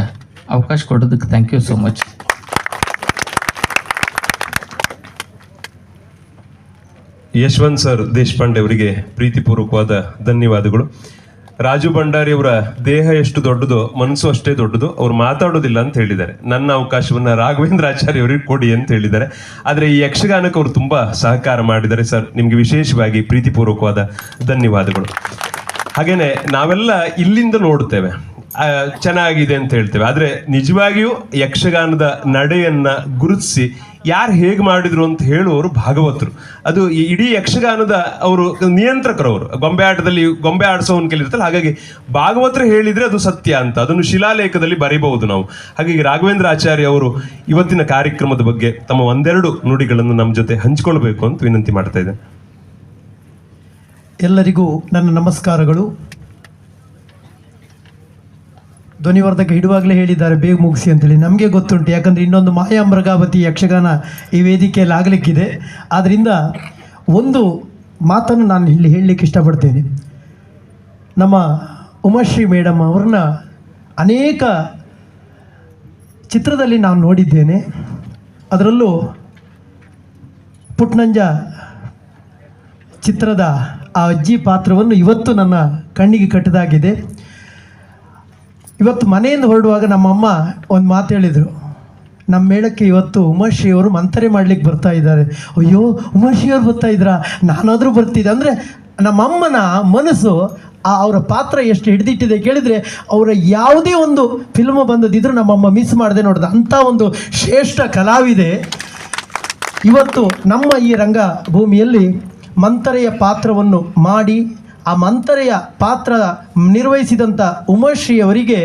ಅವಕಾಶ ಕೊಡೋದಕ್ಕೆ thank you so much. Yashwant sir Deshpande ಅವರಿಗೆ ಪ್ರೀತಿಪೂರ್ವಕವಾದ ಧನ್ಯವಾದಗಳು. ರಾಜು ಭಂಡಾರಿ ಅವರ ದೇಹ ಎಷ್ಟು ದೊಡ್ಡದೋ ಮನಸ್ಸು ಅಷ್ಟೇ ದೊಡ್ಡದು. ಅವ್ರು ಮಾತಾಡೋದಿಲ್ಲ ಅಂತ ಹೇಳಿದ್ದಾರೆ. ನನ್ನ ಅವಕಾಶವನ್ನ ರಾಘವೇಂದ್ರಾಚಾರ್ಯ ಅವರಿಗೆ ಕೊಡಿ ಅಂತ ಹೇಳಿದ್ದಾರೆ. ಆದರೆ ಈ ಯಕ್ಷಗಾನಕ್ಕೆ ಅವರು ತುಂಬಾ ಸಹಕಾರ ಮಾಡಿದ್ದಾರೆ. ಸರ್, ನಿಮ್ಗೆ ವಿಶೇಷವಾಗಿ ಪ್ರೀತಿಪೂರ್ವಕವಾದ ಧನ್ಯವಾದಗಳು. ಹಾಗೇನೆ ನಾವೆಲ್ಲ ಇಲ್ಲಿಂದ ನೋಡ್ತೇವೆ, ಚೆನ್ನಾಗಿದೆ ಅಂತ ಹೇಳ್ತೇವೆ. ಆದರೆ ನಿಜವಾಗಿಯೂ ಯಕ್ಷಗಾನದ ನಡೆಯನ್ನ ಗುರುತಿಸಿ ಯಾರು ಹೇಗೆ ಮಾಡಿದ್ರು ಅಂತ ಹೇಳುವವರು ಭಾಗವತರು. ಅದು ಇಡೀ ಯಕ್ಷಗಾನದ ಅವರು ನಿಯಂತ್ರಕರವರು. ಗೊಂಬೆ ಆಟದಲ್ಲಿ ಗೊಂಬೆ ಆಡಿಸೋನ್ ಕೇಳಿರ್ತಾರೆ. ಹಾಗಾಗಿ ಭಾಗವತರು ಹೇಳಿದ್ರೆ ಅದು ಸತ್ಯ ಅಂತ ಅದನ್ನು ಶಿಲಾಲೇಖದಲ್ಲಿ ಬರೀಬಹುದು ನಾವು. ಹಾಗಾಗಿ ರಾಘವೇಂದ್ರ ಆಚಾರ್ಯ ಅವರು ಇವತ್ತಿನ ಕಾರ್ಯಕ್ರಮದ ಬಗ್ಗೆ ತಮ್ಮ ಒಂದೆರಡು ನುಡಿಗಳನ್ನು ನಮ್ಮ ಜೊತೆ ಹಂಚಿಕೊಳ್ಬೇಕು ಅಂತ ವಿನಂತಿ ಮಾಡ್ತಾ ಇದ್ದೇನೆ. ಎಲ್ಲರಿಗೂ ನನ್ನ ನಮಸ್ಕಾರಗಳು. ಧ್ವನಿವರ್ಧಕ ಇಡುವಾಗಲೇ ಹೇಳಿದ್ದಾರೆ ಬೇಗ ಮುಗಿಸಿ ಅಂತೇಳಿ. ನಮಗೆ ಗೊತ್ತುಂಟು, ಯಾಕಂದರೆ ಇನ್ನೊಂದು ಮಾಯಾ ಮೃಗಾವತಿ ಯಕ್ಷಗಾನ ಈ ವೇದಿಕೆಯಲ್ಲಿ ಆಗಲಿಕ್ಕಿದೆ. ಆದ್ದರಿಂದ ಒಂದು ಮಾತನ್ನು ನಾನು ಇಲ್ಲಿ ಹೇಳಲಿಕ್ಕೆ ಇಷ್ಟಪಡ್ತೇನೆ. ನಮ್ಮ ಉಮಾಶ್ರೀ ಮೇಡಮ್ ಅವ್ರನ್ನ ಅನೇಕ ಚಿತ್ರದಲ್ಲಿ ನಾನು ನೋಡಿದ್ದೇನೆ. ಅದರಲ್ಲೂ ಪುಟ್ನಂಜ ಚಿತ್ರದ ಆ ಅಜ್ಜಿ ಪಾತ್ರವನ್ನು ಇವತ್ತು ನನ್ನ ಕಣ್ಣಿಗೆ ಕಟ್ಟಿದಾಗಿದೆ. ಇವತ್ತು ಮನೆಯಿಂದ ಹೊರಡುವಾಗ ನಮ್ಮಮ್ಮ ಒಂದು ಮಾತು ಹೇಳಿದರು, ನಮ್ಮ ಮೇಳಕ್ಕೆ ಇವತ್ತು ಉಮಾಶ್ರೀ ಅವರು ಮಂಥರೆ ಮಾಡಲಿಕ್ಕೆ ಬರ್ತಾ ಇದ್ದಾರೆ. ಅಯ್ಯೋ, ಉಮಾಶ್ರೀ ಅವರು ಬರ್ತಾ ಇದ್ರಾ, ನಾನಾದರೂ ಬರ್ತಿದ್ದೆ. ಅಂದರೆ ನಮ್ಮಮ್ಮನ ಮನಸ್ಸು ಅವರ ಪಾತ್ರ ಎಷ್ಟು ಹಿಡಿದಿಟ್ಟಿದೆ ಕೇಳಿದರೆ, ಅವರ ಯಾವುದೇ ಒಂದು ಫಿಲ್ಮ್ ಬಂದದಿದ್ರೂ ನಮ್ಮಮ್ಮ ಮಿಸ್ ಮಾಡದೆ ನೋಡಿದ ಅಂಥ ಒಂದು ಶ್ರೇಷ್ಠ ಕಲಾವಿದೆ. ಇವತ್ತು ನಮ್ಮ ಈ ರಂಗಭೂಮಿಯಲ್ಲಿ ಮಂಥರೆಯ ಪಾತ್ರವನ್ನು ಮಾಡಿ ಆ ಮಂಥರೆಯ ಪಾತ್ರ ನಿರ್ವಹಿಸಿದಂಥ ಉಮಾಶ್ರೀ ಅವರಿಗೆ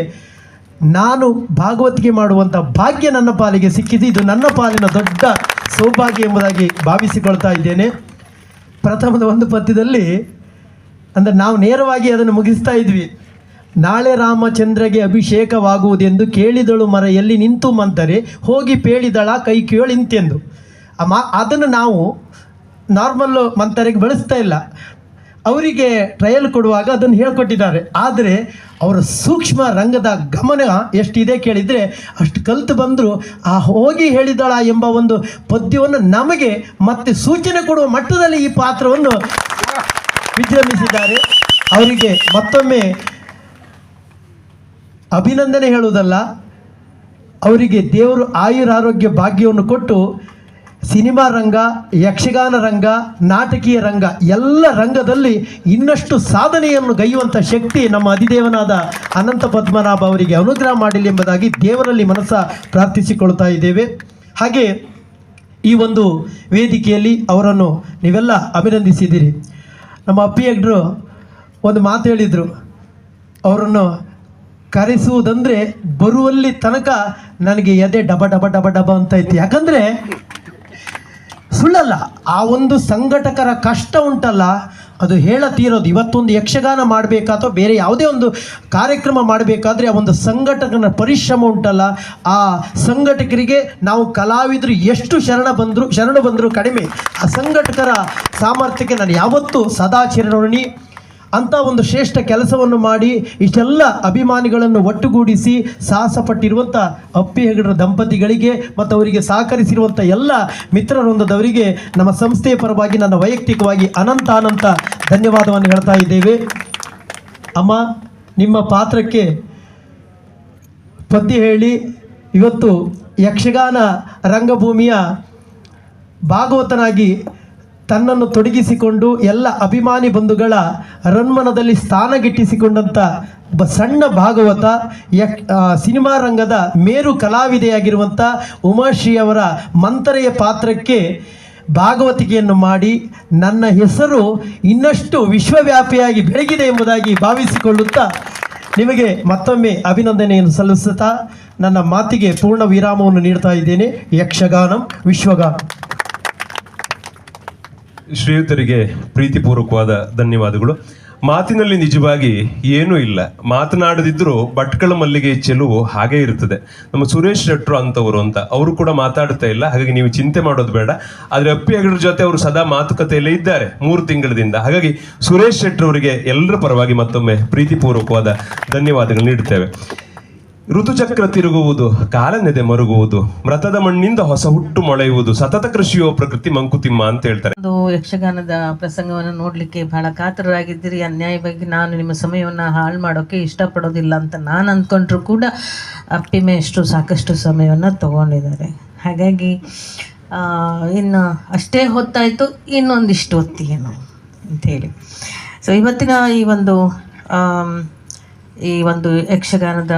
ನಾನು ಭಾಗವತಿಕೆ ಮಾಡುವಂಥ ಭಾಗ್ಯ ನನ್ನ ಪಾಲಿಗೆ ಸಿಕ್ಕಿದ್ದು. ಇದು ನನ್ನ ಪಾಲಿನ ದೊಡ್ಡ ಸೌಭಾಗ್ಯ ಎಂಬುದಾಗಿ ಭಾವಿಸಿಕೊಳ್ತಾ ಇದ್ದೇನೆ. ಪ್ರಥಮದ ಒಂದು ಪದ್ಯದಲ್ಲಿ ಅಂದರೆ ನಾವು ನೇರವಾಗಿ ಅದನ್ನು ಮುಗಿಸ್ತಾ ಇದ್ವಿ. ನಾಳೆ ರಾಮಚಂದ್ರಗೆ ಅಭಿಷೇಕವಾಗುವುದೆಂದು ಕೇಳಿದಳು ಮರ ಎಲ್ಲಿ ನಿಂತು ಮಂಥರೆ, ಹೋಗಿ ಪೇಳಿದಳ ಕೈ ಕೇಳಿಂತೆಂದು. ಅದನ್ನು ನಾವು ನಾರ್ಮಲ್ಲು ಮಂಥರೆಗೆ ಬಳಸ್ತಾ ಇಲ್ಲ. ಅವರಿಗೆ ಟ್ರಯಲ್ ಕೊಡುವಾಗ ಅದನ್ನು ಹೇಳ್ಕೊಟ್ಟಿದ್ದಾರೆ. ಆದರೆ ಅವರ ಸೂಕ್ಷ್ಮ ರಂಗದ ಗಮನ ಎಷ್ಟಿದೆ ಕೇಳಿದರೆ, ಅಷ್ಟು ಕಲಿತು ಬಂದರೂ ಆ ಹೋಗಿ ಹೇಳಿದಳ ಎಂಬ ಒಂದು ಪದ್ಯವನ್ನು ನಮಗೆ ಮತ್ತೆ ಸೂಚನೆ ಕೊಡುವ ಮಟ್ಟದಲ್ಲಿ ಈ ಪಾತ್ರವನ್ನು ವಿಜೃಂಭಿಸಿದ್ದಾರೆ. ಅವರಿಗೆ ಮತ್ತೊಮ್ಮೆ ಅಭಿನಂದನೆ ಹೇಳುವುದಲ್ಲ, ಅವರಿಗೆ ದೇವರು ಆಯುರಾರೋಗ್ಯ ಭಾಗ್ಯವನ್ನು ಕೊಟ್ಟು ಸಿನಿಮಾ ರಂಗ, ಯಕ್ಷಗಾನ ರಂಗ, ನಾಟಕೀಯ ರಂಗ ಎಲ್ಲ ರಂಗದಲ್ಲಿ ಇನ್ನಷ್ಟು ಸಾಧನೆಯನ್ನು ಗೈಯುವಂಥ ಶಕ್ತಿ ನಮ್ಮ ಅಧಿದೇವನಾದ ಅನಂತ ಪದ್ಮನಾಭ ಅವರಿಗೆ ಅನುಗ್ರಹ ಮಾಡಲಿ ಎಂಬುದಾಗಿ ದೇವರಲ್ಲಿ ಮನಸ್ಸ ಪ್ರಾರ್ಥಿಸಿಕೊಳ್ತಾ ಇದ್ದೇವೆ. ಹಾಗೆ ಈ ಒಂದು ವೇದಿಕೆಯಲ್ಲಿ ಅವರನ್ನು ನೀವೆಲ್ಲ ಅಭಿನಂದಿಸಿದ್ದೀರಿ. ನಮ್ಮ ಅಪ್ಪಿ ಹೆಗ್ಡ್ರು ಒಂದು ಮಾತು ಹೇಳಿದರು, ಅವರನ್ನು ಕರೆಸುವುದಂದರೆ ಬರುವಲ್ಲಿ ತನಕ ನನಗೆ ಎದೆ ಡಬ ಡಬ ಡಬ ಡಬ ಅಂತ ಇತ್ತು. ಯಾಕಂದರೆ ಸುಳ್ಳಲ್ಲ, ಆ ಒಂದು ಸಂಘಟಕರ ಕಷ್ಟ ಉಂಟಲ್ಲ, ಅದು ಹೇಳತೀರೋದು. ಇವತ್ತೊಂದು ಯಕ್ಷಗಾನ ಮಾಡಬೇಕಾಅಥವಾ ಬೇರೆ ಯಾವುದೇ ಒಂದು ಕಾರ್ಯಕ್ರಮ ಮಾಡಬೇಕಾದ್ರೆ ಆ ಒಂದು ಸಂಘಟಕನ ಪರಿಶ್ರಮ ಉಂಟಲ್ಲ, ಆ ಸಂಘಟಕರಿಗೆ ನಾವು ಕಲಾವಿದರು ಎಷ್ಟು ಶರಣ ಬಂದರೂ ಕಡಿಮೆ. ಆ ಸಂಘಟಕರ ಸಾಮರ್ಥ್ಯಕ್ಕೆ ನಾನು ಯಾವತ್ತೂ ಸದಾ ಚಿರಋಣಿ. ಅಂಥ ಒಂದು ಶ್ರೇಷ್ಠ ಕೆಲಸವನ್ನು ಮಾಡಿ ಇಷ್ಟೆಲ್ಲ ಅಭಿಮಾನಿಗಳನ್ನು ಒಟ್ಟುಗೂಡಿಸಿ ಸಾಹಸ ಪಟ್ಟಿರುವಂಥ ಅಪ್ಪಿ ಹೆಗಡರ ದಂಪತಿಗಳಿಗೆ ಮತ್ತು ಅವರಿಗೆ ಸಹಕರಿಸಿರುವಂಥ ಎಲ್ಲ ಮಿತ್ರವೃಂದದವರಿಗೆ ನಮ್ಮ ಸಂಸ್ಥೆಯ ಪರವಾಗಿ ನನ್ನ ವೈಯಕ್ತಿಕವಾಗಿ ಅನಂತ ಧನ್ಯವಾದವನ್ನು ಹೇಳ್ತಾ ಇದ್ದೇವೆ. ಅಮ್ಮ, ನಿಮ್ಮ ಪಾತ್ರಕ್ಕೆ ಪದ್ಯ ಹೇಳಿ ಇವತ್ತು ಯಕ್ಷಗಾನ ರಂಗಭೂಮಿಯ ಭಾಗವತನಾಗಿ ತನ್ನನ್ನು ತೊಡಗಿಸಿಕೊಂಡು ಎಲ್ಲ ಅಭಿಮಾನಿ ಬಂಧುಗಳ ರನ್ಮನದಲ್ಲಿ ಸ್ಥಾನಗಿಟ್ಟಿಸಿಕೊಂಡಂಥ ಒಬ್ಬ ಸಣ್ಣ ಭಾಗವತ ಸಿನಿಮಾ ರಂಗದ ಮೇರು ಕಲಾವಿದೆಯಾಗಿರುವಂಥ ಉಮಾಶ್ರೀ ಅವರ ಮಂಥರೆಯ ಪಾತ್ರಕ್ಕೆ ಭಾಗವತಿಕೆಯನ್ನು ಮಾಡಿ ನನ್ನ ಹೆಸರು ಇನ್ನಷ್ಟು ವಿಶ್ವವ್ಯಾಪಿಯಾಗಿ ಬೆಳಗಿದೆ ಎಂಬುದಾಗಿ ಭಾವಿಸಿಕೊಳ್ಳುತ್ತಾ ನಿಮಗೆ ಮತ್ತೊಮ್ಮೆ ಅಭಿನಂದನೆಯನ್ನು ಸಲ್ಲಿಸುತ್ತಾ ನನ್ನ ಮಾತಿಗೆ ಪೂರ್ಣ ವಿರಾಮವನ್ನು ನೀಡ್ತಾ ಇದ್ದೇನೆ. ಯಕ್ಷಗಾನಂ ವಿಶ್ವಗಾನಂ. ಶ್ರೀಯುತರಿಗೆ ಪ್ರೀತಿಪೂರ್ವಕವಾದ ಧನ್ಯವಾದಗಳು. ಮಾತಿನಲ್ಲಿ ನಿಜವಾಗಿ ಏನೂ ಇಲ್ಲ, ಮಾತನಾಡದಿದ್ದರೂ ಭಟ್ಕಳ ಮಲ್ಲಿಗೆ ಚೆಲುವು ಹಾಗೇ ಇರ್ತದೆ. ನಮ್ಮ ಸುರೇಶ್ ಶೆಟ್ರು ಅಂತವರು ಅಂತ ಅವರು ಕೂಡ ಮಾತಾಡ್ತಾ ಇಲ್ಲ, ಹಾಗಾಗಿ ನೀವು ಚಿಂತೆ ಮಾಡೋದು ಬೇಡ. ಆದರೆ ಅಪ್ಪಿ ಹೆಗಡ್ರ ಜೊತೆ ಅವರು ಸದಾ ಮಾತುಕತೆಯಲ್ಲೇ ಇದ್ದಾರೆ 3 ತಿಂಗಳಿಂದ. ಹಾಗಾಗಿ ಸುರೇಶ್ ಶೆಟ್ರು ಅವರಿಗೆ ಎಲ್ಲರ ಪರವಾಗಿ ಮತ್ತೊಮ್ಮೆ ಪ್ರೀತಿಪೂರ್ವಕವಾದ ಧನ್ಯವಾದಗಳು ನೀಡುತ್ತೇವೆ. ಋತುಚಕ್ರ ತಿರುಗುವುದು, ಕಾಲನೆದೆ ಮರುಗುವುದು, ಮೃತದ ಮಣ್ಣಿಂದ ಹೊಸ ಹುಟ್ಟು ಮೊಳೆಯುವುದು, ಸತತ ಕೃಷಿಯೋ ಪ್ರಕೃತಿ ಮಂಕುತಿಮ್ಮ ಅಂತ ಹೇಳ್ತಾರೆ. ಒಂದು ಯಕ್ಷಗಾನದ ಪ್ರಸಂಗವನ್ನು ನೋಡ್ಲಿಕ್ಕೆ ಬಹಳ ಕಾತರರಾಗಿದ್ದೀರಿ. ಅನ್ಯಾಯವಾಗಿ ನಾನು ನಿಮ್ಮ ಸಮಯವನ್ನು ಹಾಳು ಮಾಡೋಕೆ ಇಷ್ಟಪಡೋದಿಲ್ಲ ಅಂತ ನಾನು ಅಂದ್ಕೊಂಡ್ರು ಕೂಡ ಅಪ್ಪಿ ಮೇಷ್ಟ್ರು ಸಾಕಷ್ಟು ಸಮಯವನ್ನು ತಗೊಂಡಿದ್ದಾರೆ. ಹಾಗಾಗಿ ಇನ್ನು ಅಷ್ಟೇ ಹೊತ್ತಾಯಿತು, ಇನ್ನೊಂದಿಷ್ಟು ಹೊತ್ತೇನು ಅಂಥೇಳಿ. ಸೊ ಇವತ್ತಿನ ಈ ಒಂದು ಯಕ್ಷಗಾನದ